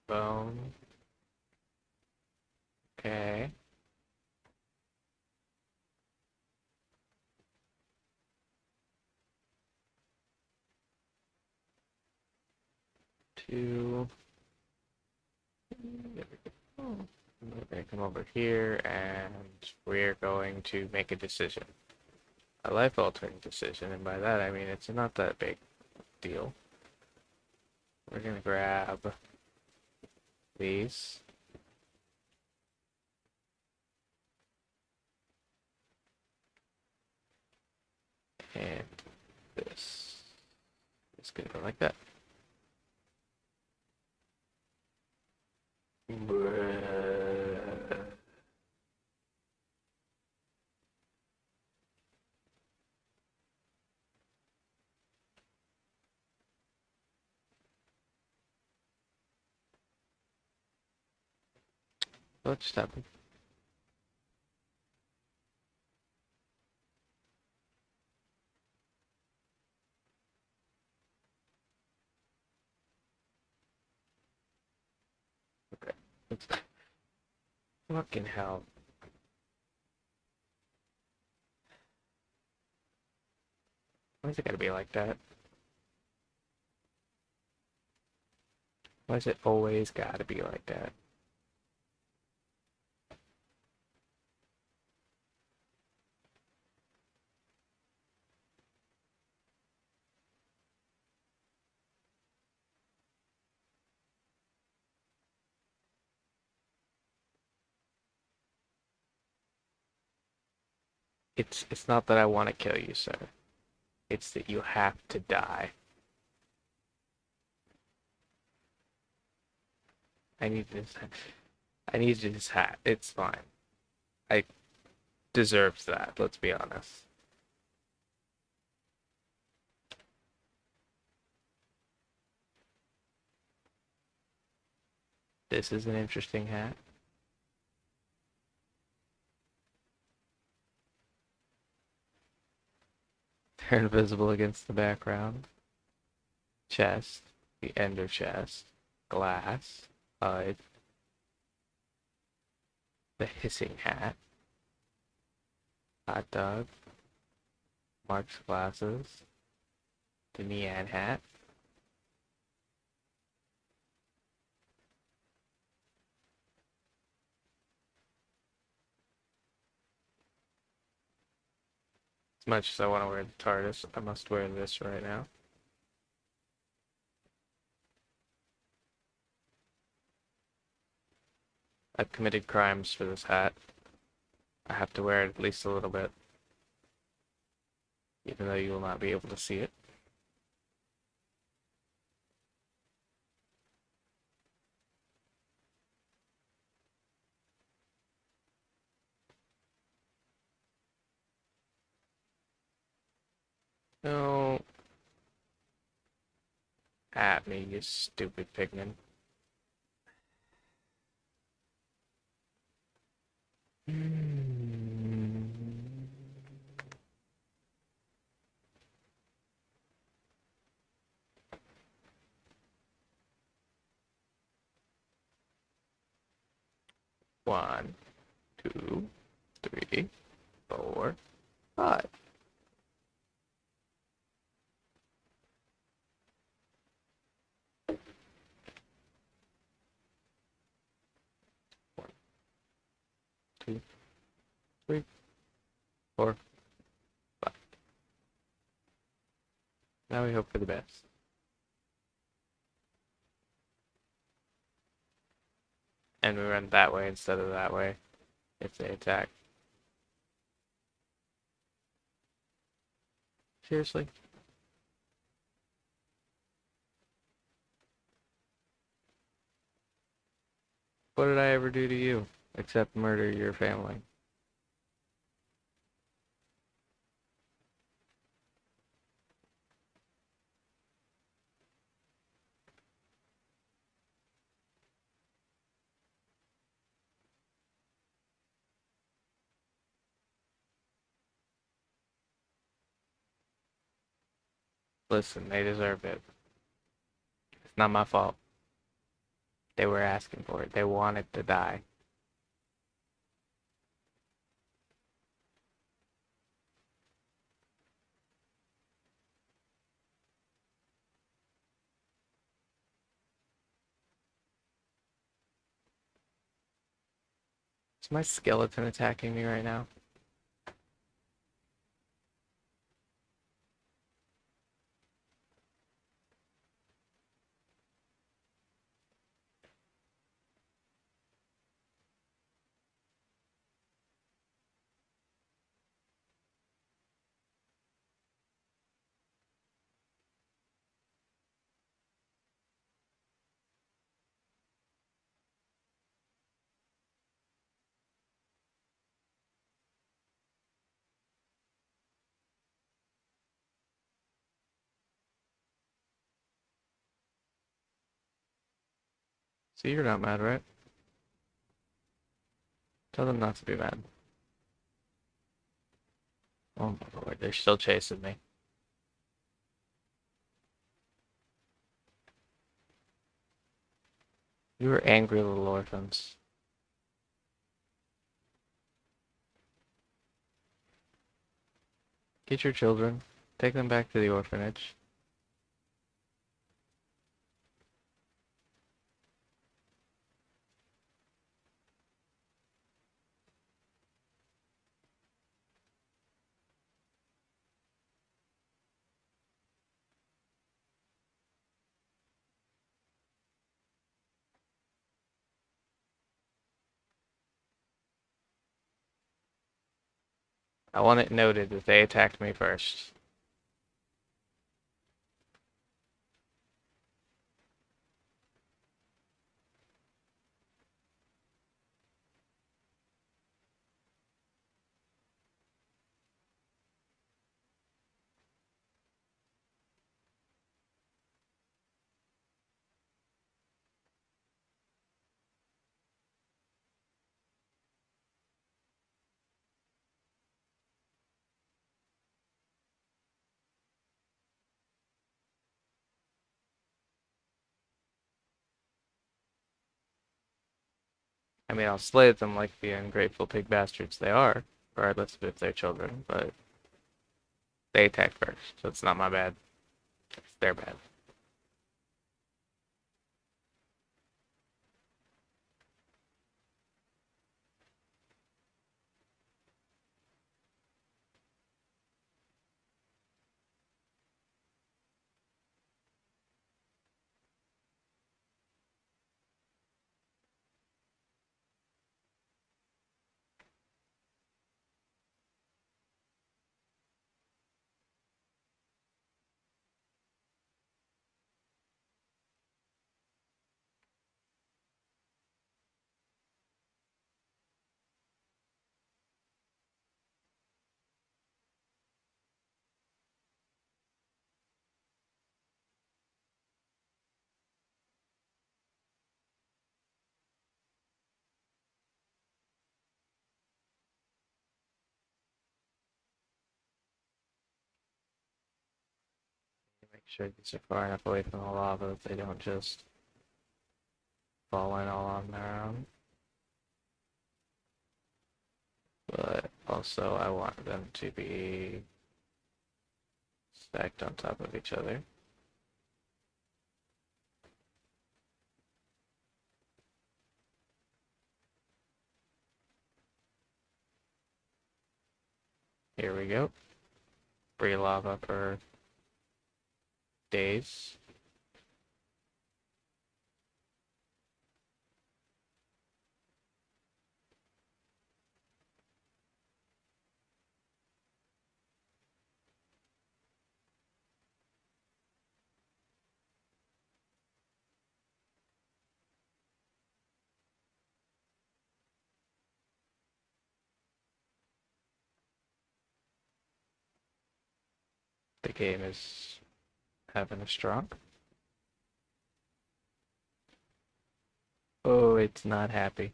Bone. Okay. Two. There we go. We're going to come over here and we're going to make a decision. A life-altering decision, and by that I mean it's not that big deal. We're going to grab these. And this. It's going to go like that. What just happened? Okay. It's, fucking hell. Why is it gotta be like that? Why is it always gotta be like that? It's not that I want to kill you, sir. It's that you have to die. I need this. I need this hat. It's fine. I deserves that. Let's be honest. This is an interesting hat. They're invisible against the background. Chest. The ender chest. Glass. HUD. The hissing hat. Hot dog. Mark's glasses. The neon hat. As much as I want to wear the TARDIS, I must wear this right now. I've committed crimes for this hat. I have to wear it at least a little bit, even though you will not be able to see it. No, at me, you stupid pigman. Hmm. 1, 2, 3, 4, 5. One, 2, 3, 4, 5. Now we hope for the best. And we run that way instead of that way if they attack. Seriously? What did I ever do to you except murder your family? Listen, they deserved it. It's not my fault. They were asking for it. They wanted to die. Is my skeleton attacking me right now? So you're not mad, right? Tell them not to be mad. Oh my lord, they're still chasing me. You are angry little orphans. Get your children. Take them back to the orphanage. I want it noted that they attacked me first. I mean, I'll slay them like the ungrateful pig bastards they are, regardless of if they're children, but they attacked first, so it's not my bad. It's their bad. Make sure these are far enough away from the lava that they don't just fall in all on their own. Also, I want them to be stacked on top of each other. Here we go. Free lava for days. The game is having a strong. Oh, it's not happy.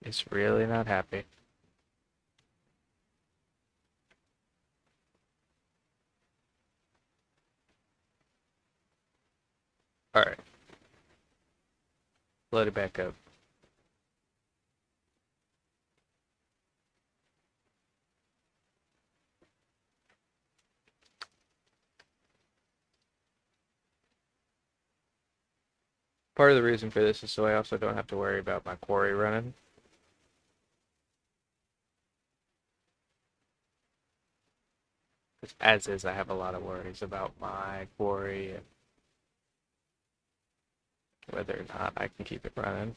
It's really not happy. Alright, load it back up. Part of the reason for this is so I also don't have to worry about my quarry running. As is, I have a lot of worries about my quarry and whether or not I can keep it running.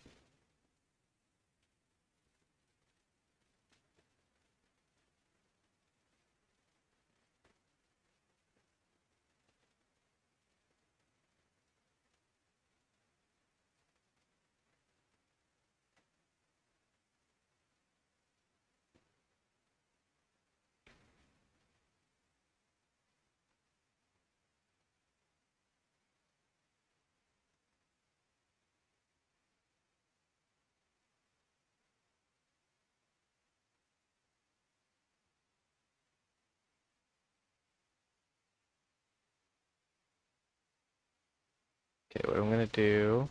Okay, what I'm gonna do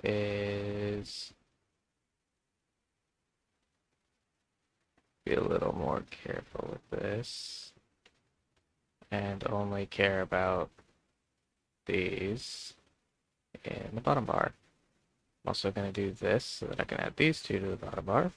is be a little more careful with this and only care about these in the bottom bar. I'm also going to do this so that I can add these two to the bottom bar.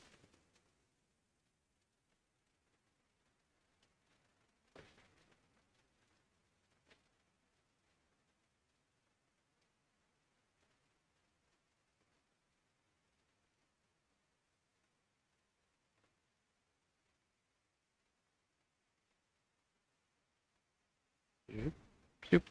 Zoop, zoop.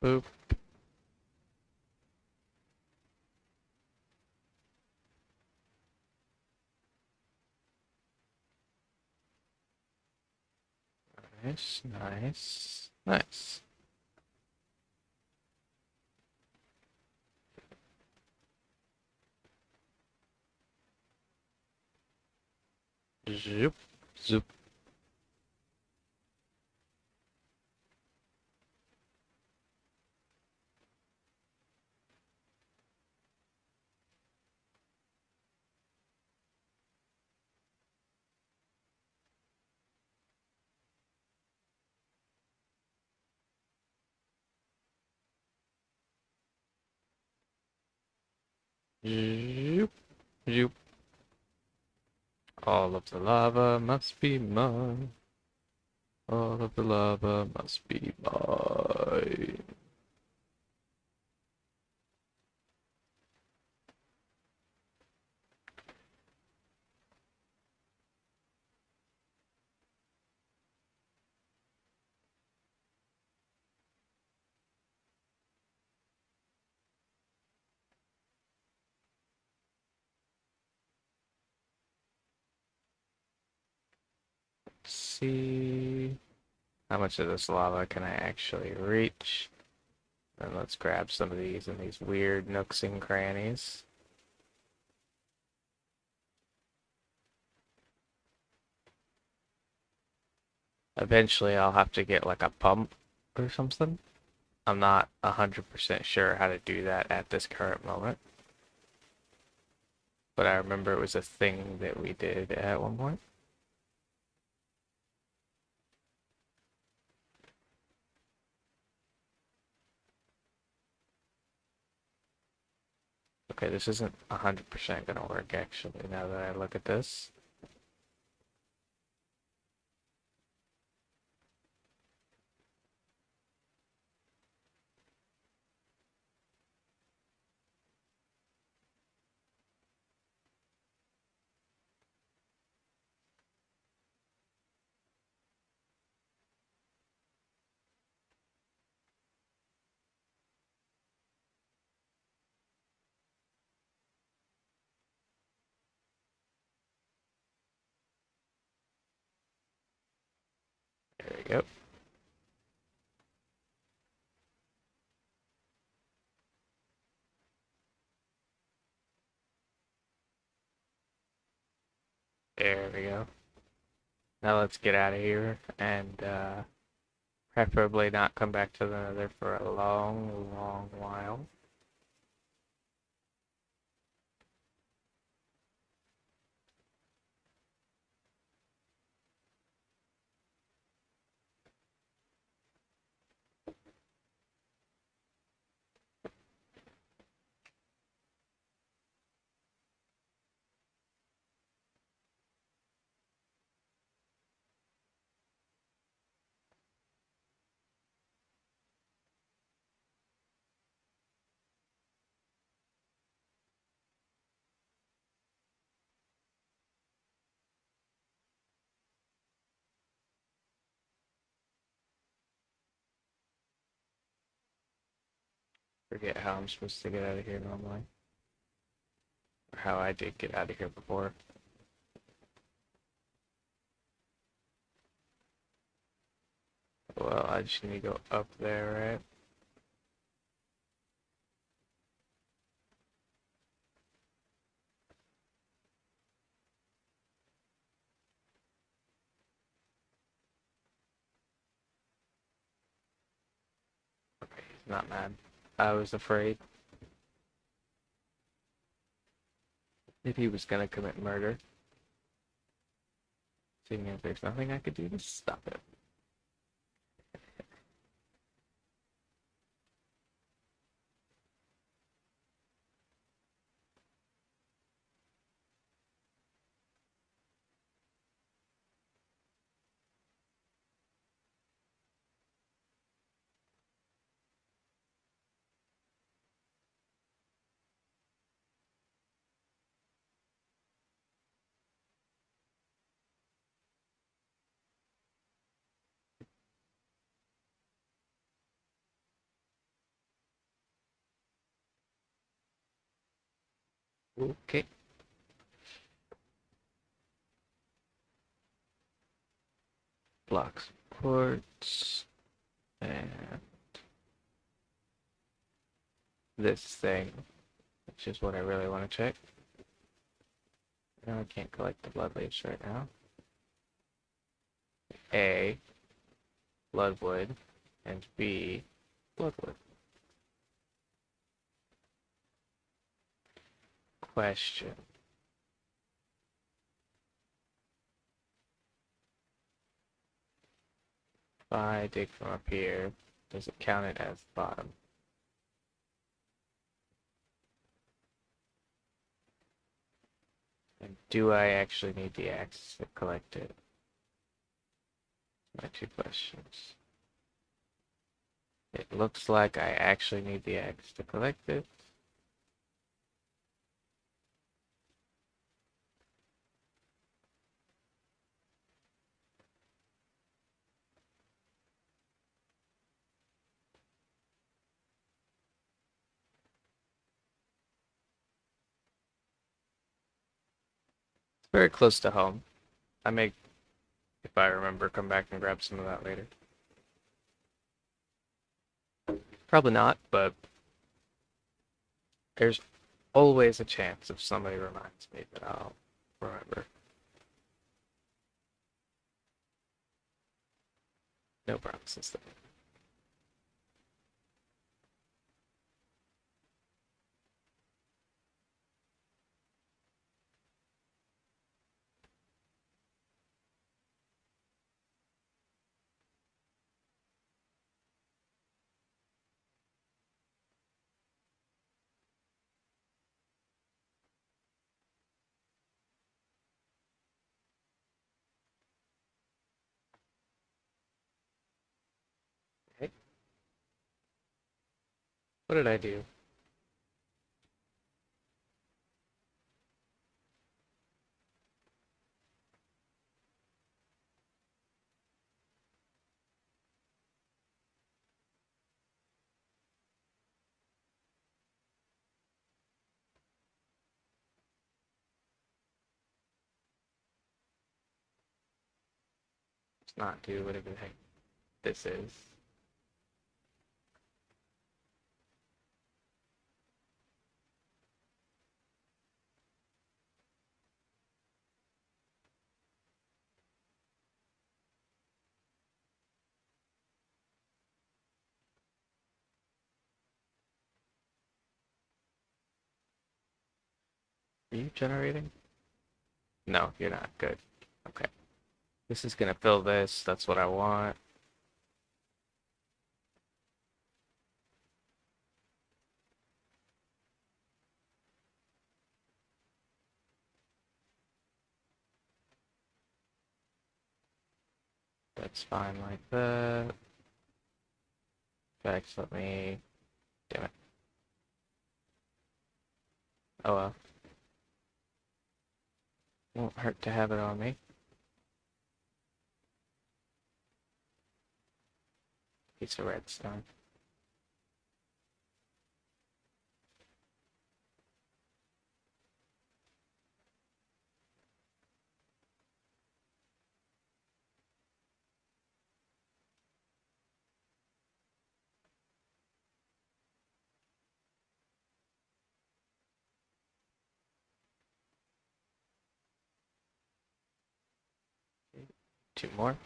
Boop. Nice, nice, nice. Zoop, zoop. Zoop, zoop. All of the lava must be mine. All of the lava must be mine. see how much of this lava can I actually reach. And let's grab some of these in these weird nooks and crannies. Eventually I'll have to get like a pump or something. I'm not 100% sure how to do that at this current moment. But I remember it was a thing that we did at one point. Okay, this isn't 100% gonna work actually now that I look at this. There we go. There we go. Now let's get out of here and preferably not come back to the nether for a long, long while. Forget how I'm supposed to get out of here normally. Or how I did get out of here before. Well, I just need to go up there, right? Okay, he's not mad. I was afraid that he was gonna commit murder. Seeing if there's nothing I could do to stop it. Okay. Blocks, ports, and this thing, which is what I really want to check. No, I can't collect the blood leaves right now. A, bloodwood, and B, bloodwood. Question. If I dig from up here, does it count it as bottom? And do I actually need the axe to collect it? My two questions. It looks like I actually need the axe to collect it. It's very close to home. I make If I remember, come back and grab some of that later. Probably not, but there's always a chance if somebody reminds me that I'll remember. No promises though. Okay. What did I do? Let's not do whatever the heck this is. Are you generating? No, you're not. Good. Okay. This is gonna fill this. That's what I want. That's fine like that. In fact, let me... Damn it. Oh well. Won't hurt to have it on me. Piece of redstone. Two more.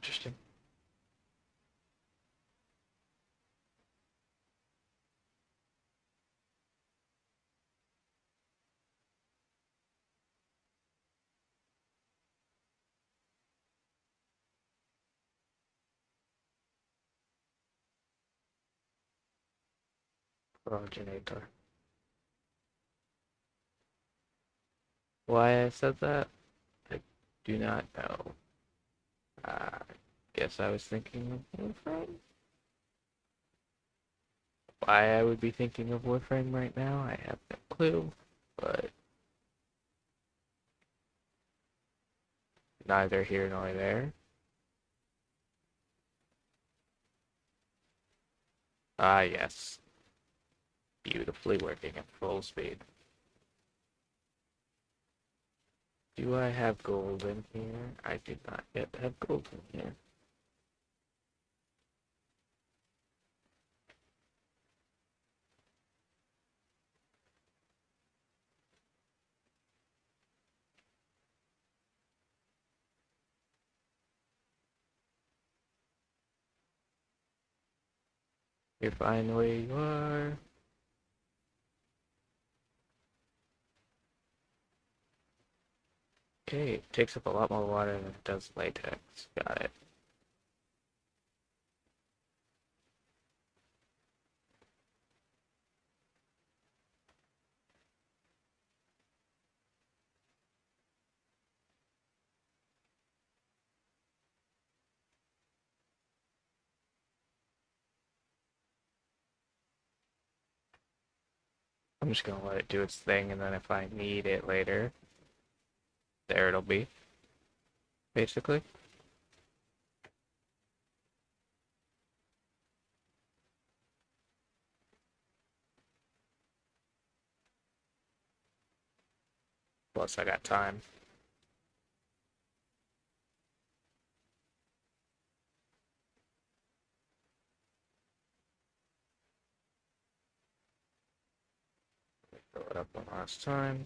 Interesting. Progenitor. Why I said that? I do not know. I guess I was thinking of Warframe. Why I would be thinking of Warframe right now, I have no clue. But neither here nor there. Ah, yes. Beautifully working at full speed. Do I have gold in here? I do not yet have gold in here. You're fine the way you are. Okay, it takes up a lot more water than it does latex. Got it. I'm just gonna let it do its thing, and then if I need it later, there it'll be, basically. Plus, I got time. Fill it up one last time.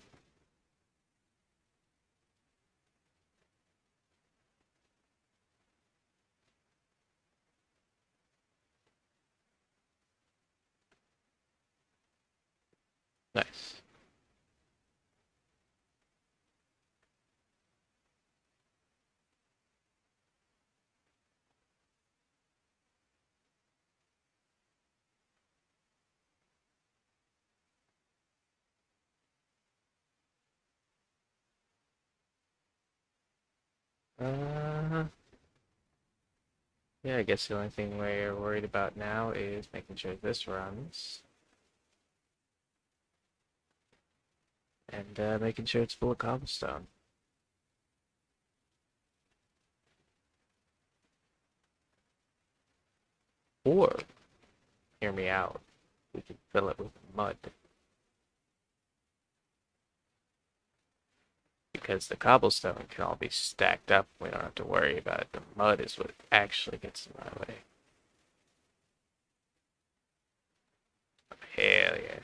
Nice. Uh, yeah, I guess the only thing we're worried about now is making sure this runs. And making sure it's full of cobblestone. Or, hear me out, we can fill it with mud. Because the cobblestone can all be stacked up. We don't have to worry about it. The mud is what actually gets in my way. Hell yeah.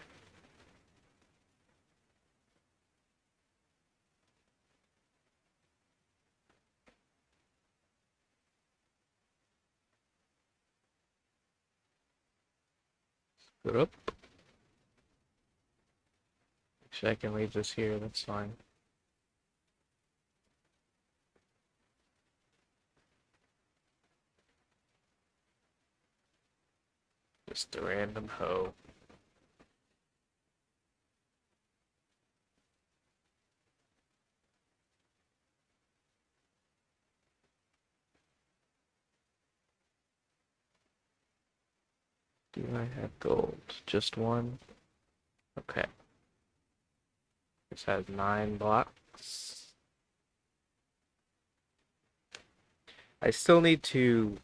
Good up. Actually, I can leave this here. That's fine. Just a random hoe. Do I have gold? Just one? Okay. This has 9 blocks. I still need to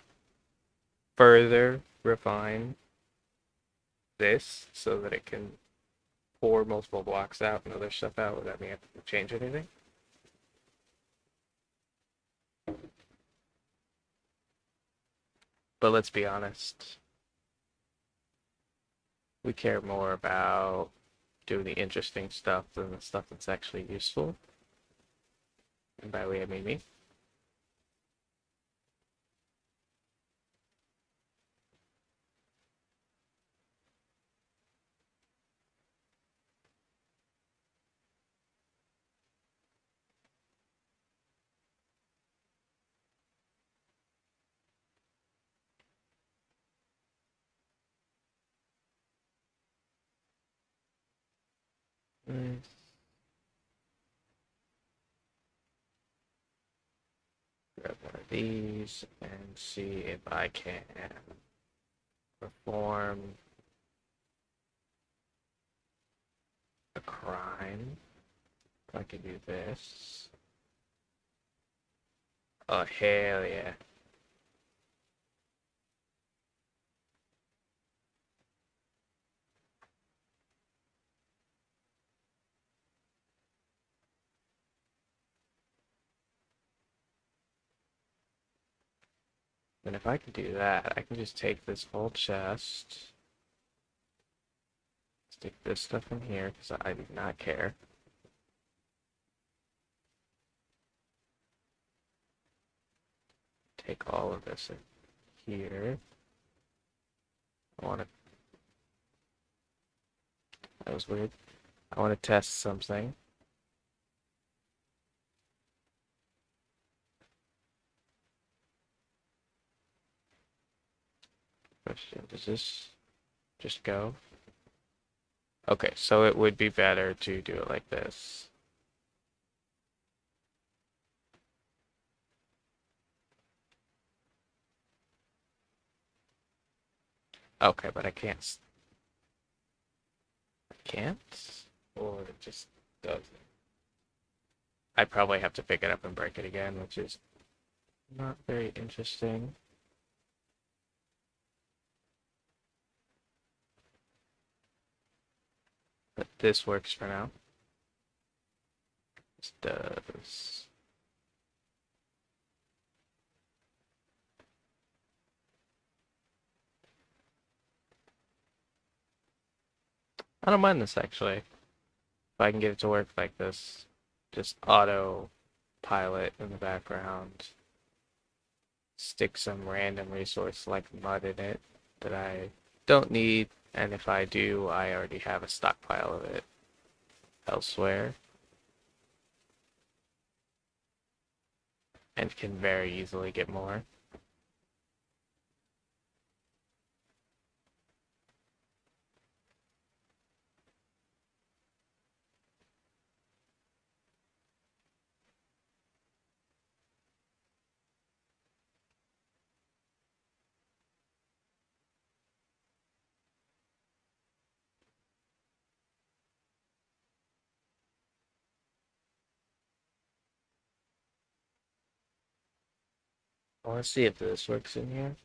further refine this so that it can pour multiple blocks out and other stuff out without me having to change anything. But let's be honest, we care more about doing the interesting stuff than the stuff that's actually useful. And by we, I mean me. Mm. Grab one of these and see if I can perform a crime. If I can do this. Oh, hell yeah. And if I can do that, I can just take this whole chest, stick this stuff in here, because I do not care. Take all of this in here. I want to, that was weird. I want to test something. Question, does this just go? Okay, so it would be better to do it like this. Okay, but I can't can't, or it just doesn't. I'd probably have to pick it up and break it again, which is not very interesting. But this works for now. This does. I don't mind this actually. If I can get it to work like this, just auto pilot in the background, stick some random resource like mud in it that I don't need, and if I do, I already have a stockpile of it elsewhere and can very easily get more. I want to see if this works in here.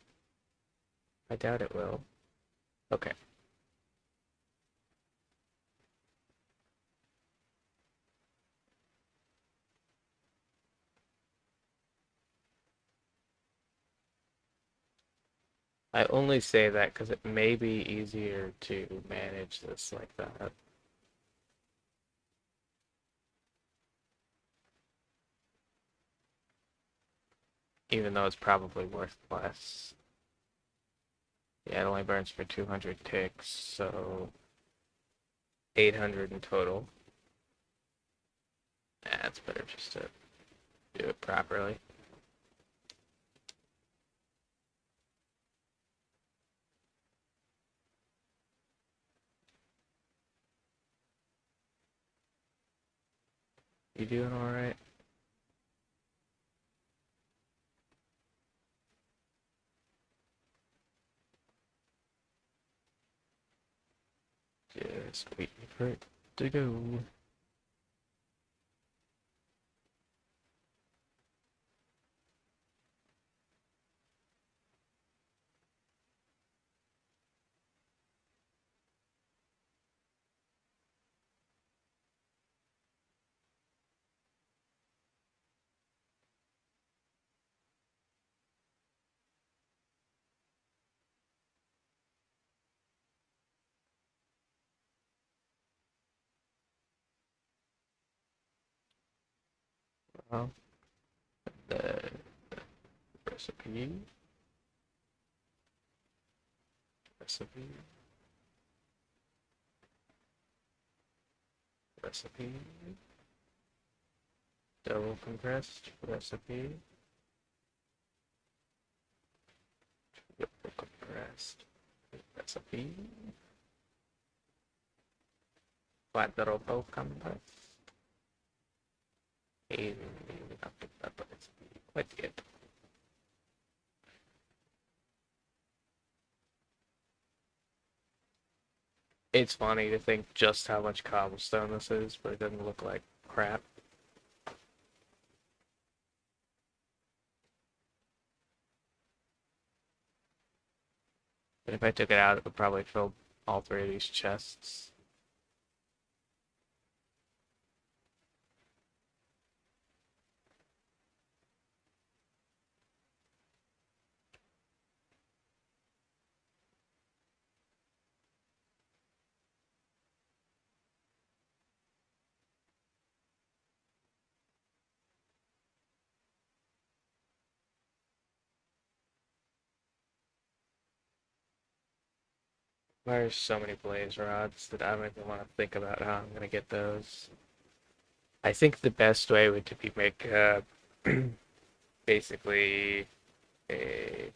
I doubt it will. Okay. I only say that because it may be easier to manage this like that. Even though it's probably worth less. Yeah, it only burns for 200 ticks, so 800 in total. Yeah, it's better just to do it properly. You doing alright? Just waiting for it to go. Well, the recipe, recipe, recipe, double compressed recipe, triple compressed recipe, quadruple compressed, and that recipe. Quite good. It's funny to think just how much cobblestone this is, but it doesn't look like crap. But if I took it out, it would probably fill all three of these chests. There's so many blaze rods that I don't even want to think about how I'm gonna get those. I think the best way would to be make basically a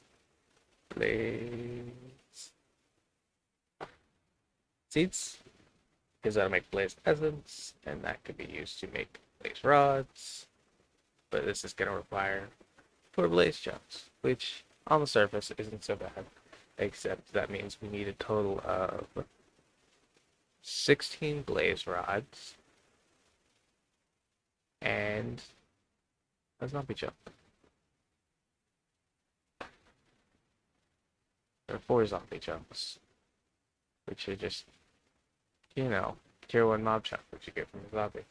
blaze seeds, because that'll make blaze essence, and that could be used to make blaze rods. But this is gonna require 4 blaze chunks, which on the surface isn't so bad, except that means we need a total of 16 blaze rods, and a zombie jump. Or 4 zombie jumps, which are just, you know, tier 1 mob jump, which you get from the zombie.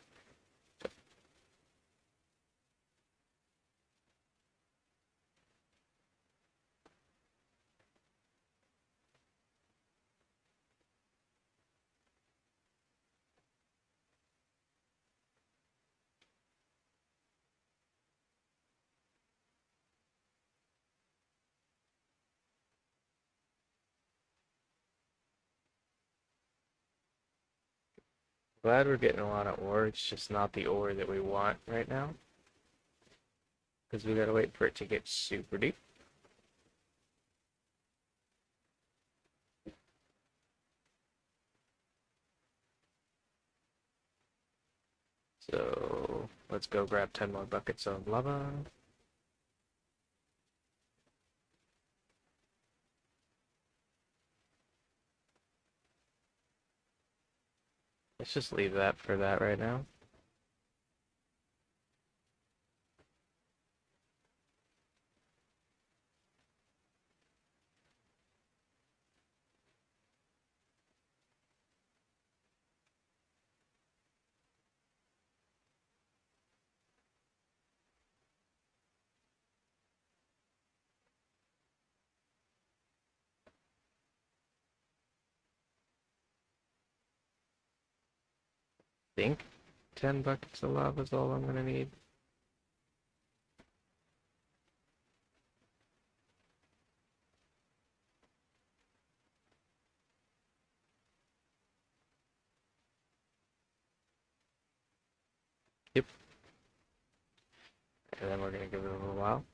Glad we're getting a lot of ore. It's just not the ore that we want right now. Because we gotta wait for it to get super deep. So let's go grab 10 more buckets of lava. Let's just leave that for that right now. I think 10 buckets of lava is all I'm gonna need. Yep. And then we're gonna give it a little while.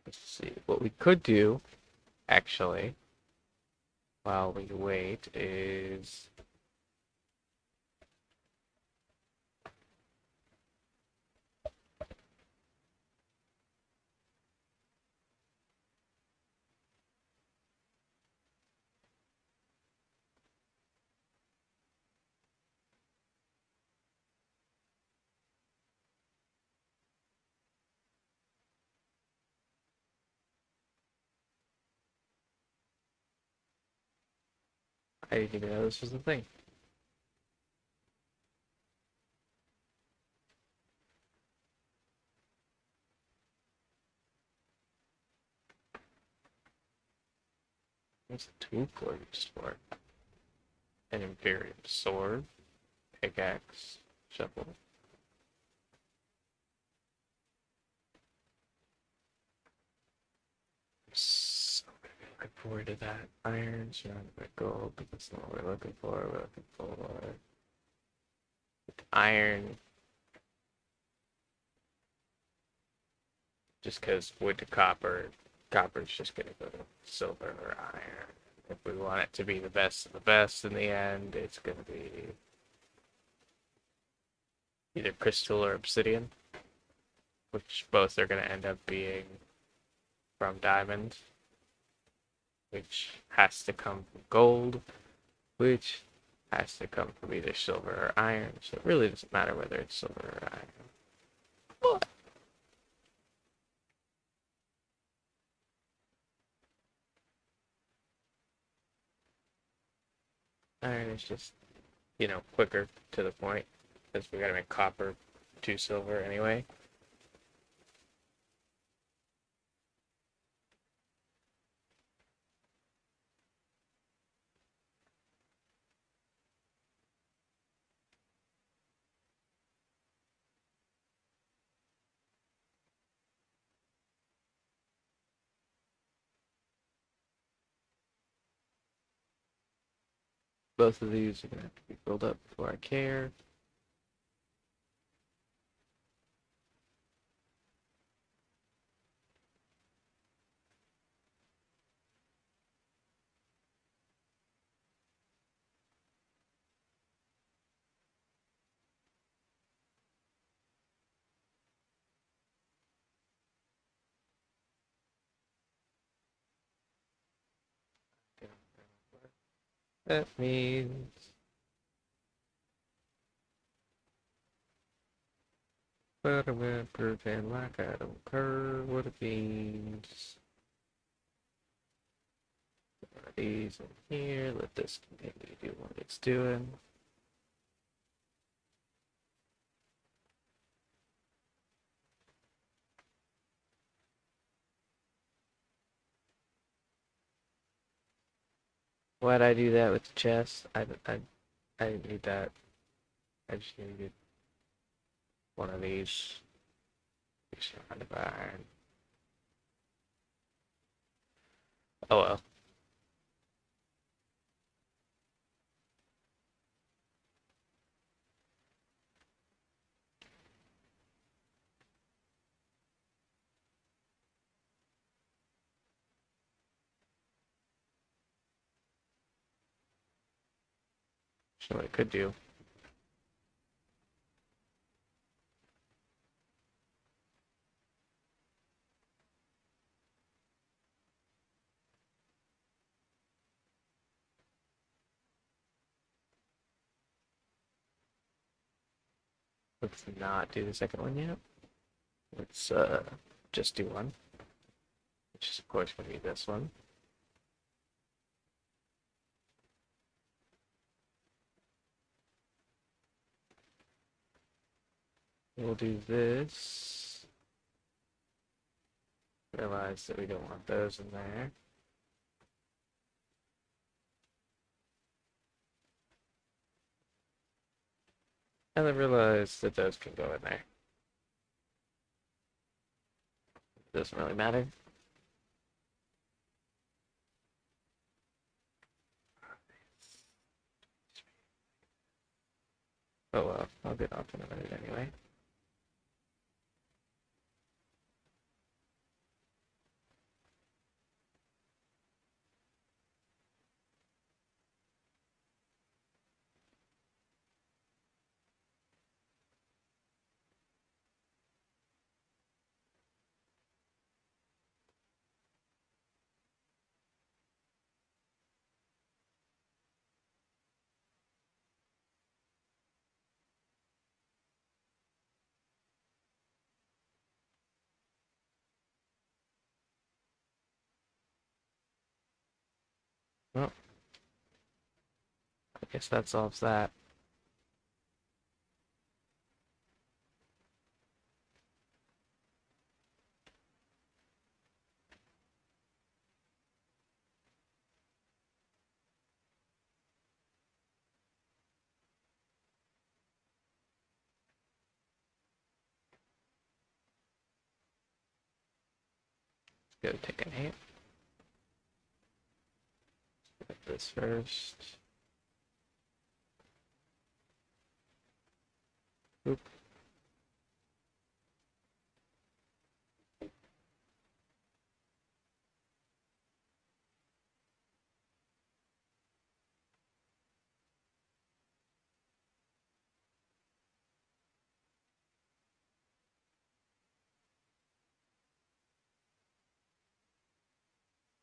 Let's see. What we could do, actually, while we wait, is I didn't even know this was a thing. What's a tool cord used for? An Imperium sword, pickaxe, shovel. So looking forward to that. Iron surrounded by gold, but that's not what we're looking for. We're looking for iron, just because wood to copper, copper's just gonna go to silver or iron. If we want it to be the best of the best in the end, it's gonna be either crystal or obsidian, which both are gonna end up being from diamond, which has to come from gold, which has to come from either silver or iron. So it really doesn't matter whether it's silver or iron. Well, iron is just, quicker to the point because we gotta make copper to silver anyway. Both of these are gonna have to be filled up before I care. That means but I'm gonna pretend like I don't care what it means. One of these in here. Let this continue to do what it's doing. Why'd I do that with the chest? I didn't need that. I just needed one of these. Surrounded by iron. Oh well. So what I could do. Let's not do the second one yet. Let's just do one. Which is of course gonna be this one. We'll do this. Realize that we don't want those in there. And then realize that those can go in there. Doesn't really matter. Oh well, I'll get off in a minute anyway. Well, I guess that solves that. Let's go take a nap. Get this first. Oop.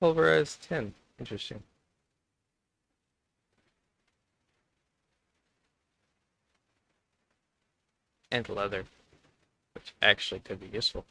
Pulverized tin. Interesting. And leather, which actually could be useful.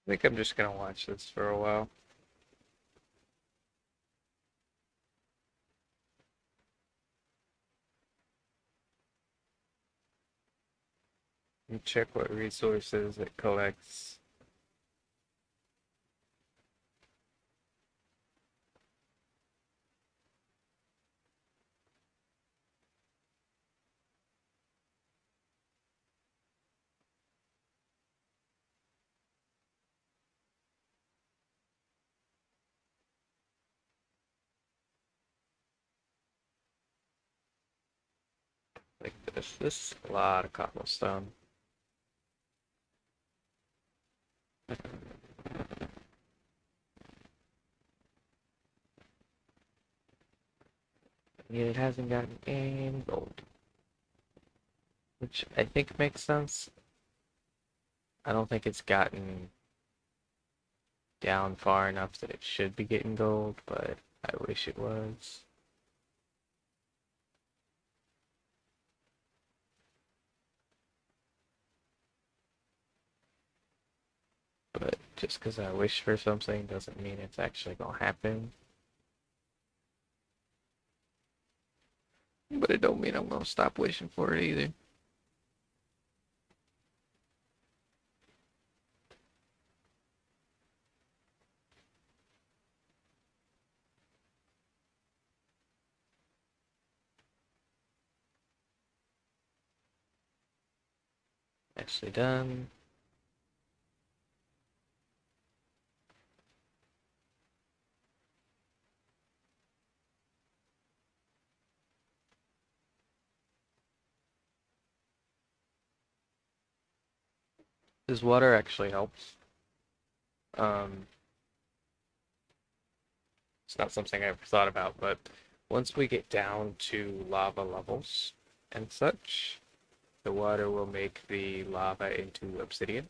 I think I'm just gonna watch this for a while. And check what resources it collects. Like this. This is a lot of cobblestone. Yet it hasn't gotten any gold. Which I think makes sense. I don't think it's gotten down far enough that it should be getting gold, but I wish it was. But just because I wish for something doesn't mean it's actually gonna happen. But it don't mean I'm gonna stop wishing for it either. Actually done. This water actually helps. Um, it's not something I ever thought about, but once we get down to lava levels and such, the water will make the lava into obsidian.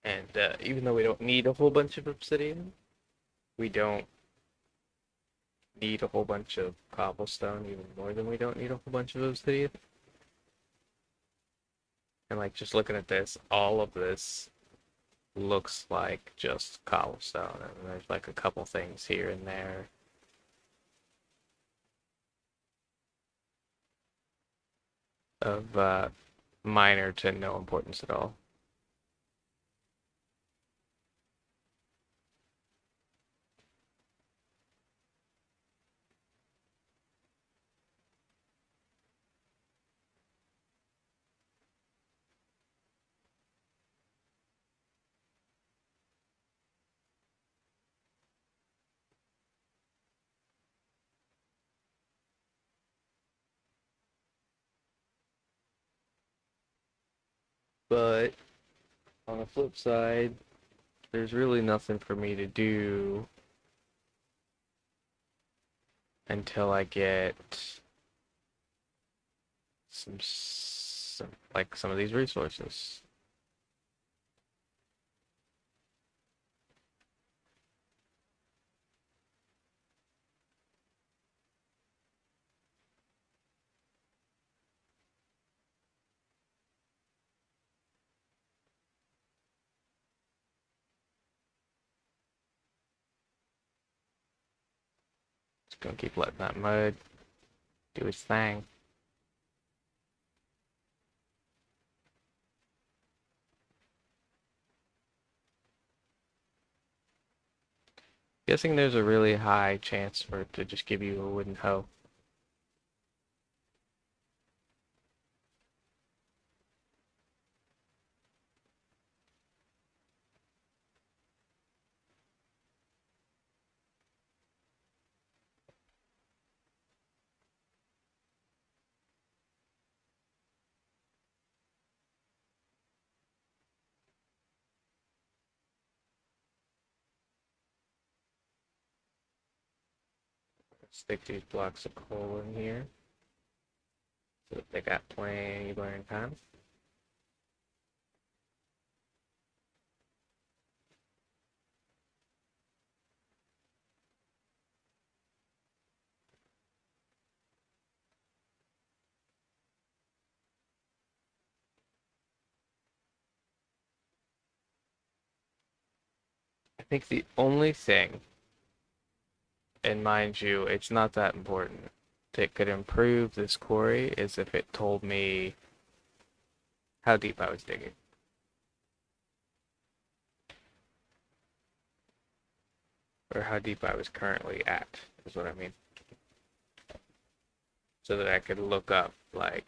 And even though we don't need a whole bunch of obsidian, we don't need a whole bunch of cobblestone even more than we don't need a whole bunch of obsidian. And like just looking at this, all of this looks like just cobblestone, and there's like a couple things here and there of minor to no importance at all. But on the flip side, there's really nothing for me to do until I get some like some of these resources. Just gonna keep letting that mud do its thing. Guessing there's a really high chance for it to just give you a wooden hoe. Stick these blocks of coal in here so that they got plenty of burning time. I think the only thing, and mind you, it's not that important, that could improve this quarry is if it told me how deep I was digging. Or how deep I was currently at, is what I mean. so that I could look up like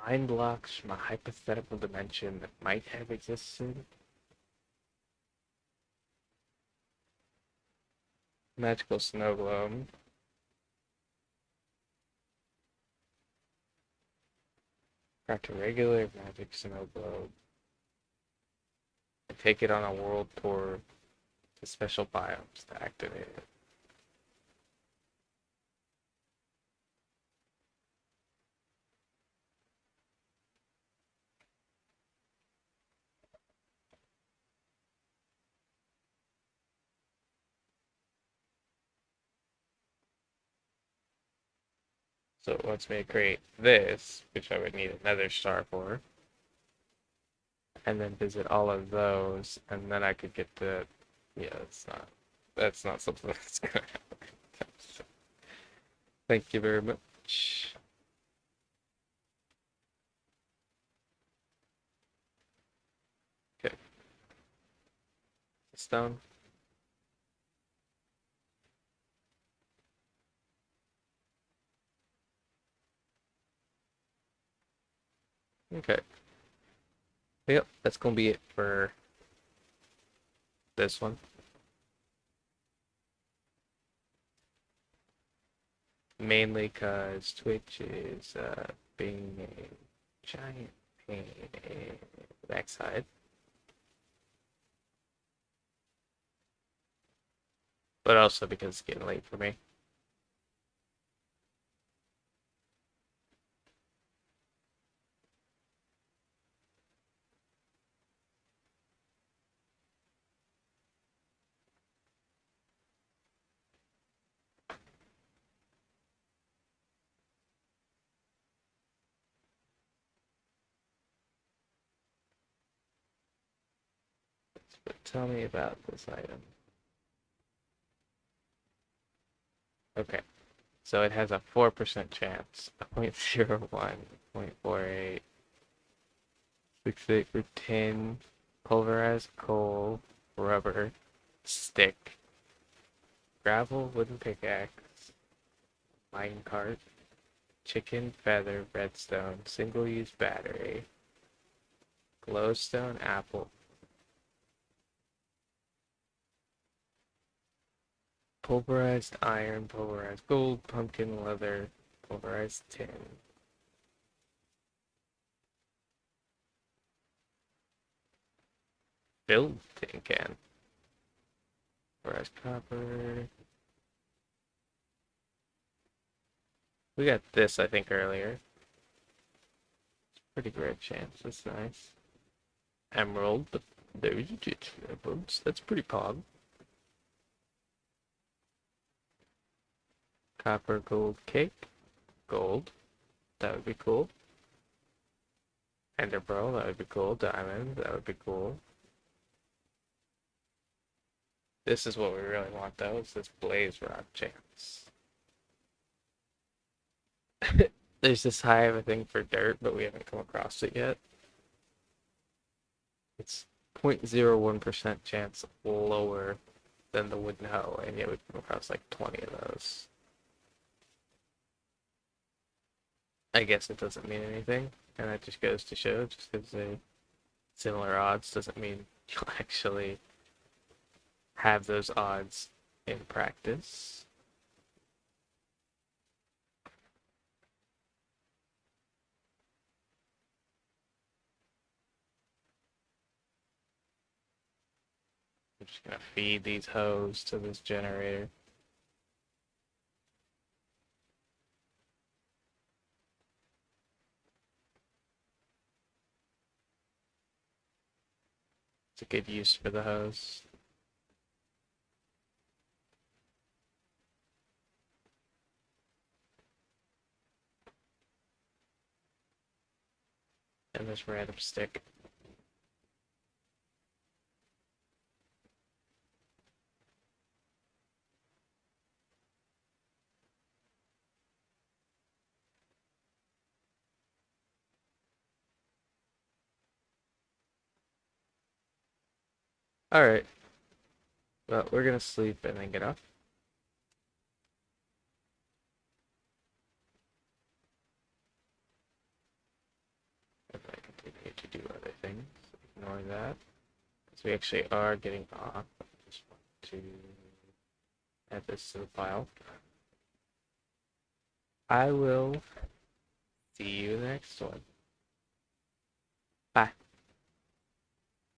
mind blocks from a hypothetical dimension that might have existed. Magical snow globe. Craft a regular magic snow globe and take it on a world tour to special biomes to activate it. So it wants me to create this, which I would need another star for, and then visit all of those, and then I could get the. Yeah, that's not something that's gonna happen. Thank you very much. Okay, stone. Okay. Yep, that's gonna be it for this one. Mainly because Twitch is being a giant pain in the backside, but also because it's getting late for me. But tell me about this item. Okay, so it has a 4% chance, a 0.01, 0.48, 68 for 10, pulverized coal, rubber, stick, gravel, wooden pickaxe, minecart, chicken, feather, redstone, single-use battery, glowstone, apple, pulverized iron, pulverized gold, pumpkin leather, pulverized tin. Filled tin can. Pulverized copper. We got this, I think, earlier. Pretty great chance. That's nice. Emerald, but there's a ditch emeralds. That's pretty pog. Copper, gold, cake. Gold. That would be cool. Ender pearl. That would be cool. Diamond. That would be cool. This is what we really want, though. Is this blaze rock chance. There's this hive, I think, for dirt, but we haven't come across it yet. It's 0.01% chance lower than the wooden hoe, and yet we come across like 20 of those. I guess it doesn't mean anything, and that just goes to show just because they similar odds doesn't mean you'll actually have those odds in practice. I'm just gonna feed these hoes to this generator. It's a good use for the hose. And this random stick. Alright, well, we're gonna sleep and then get up. If I continue to do other things, ignore that. Because we actually are getting off. I just want to add this to the file. I will see you in the next one. Bye.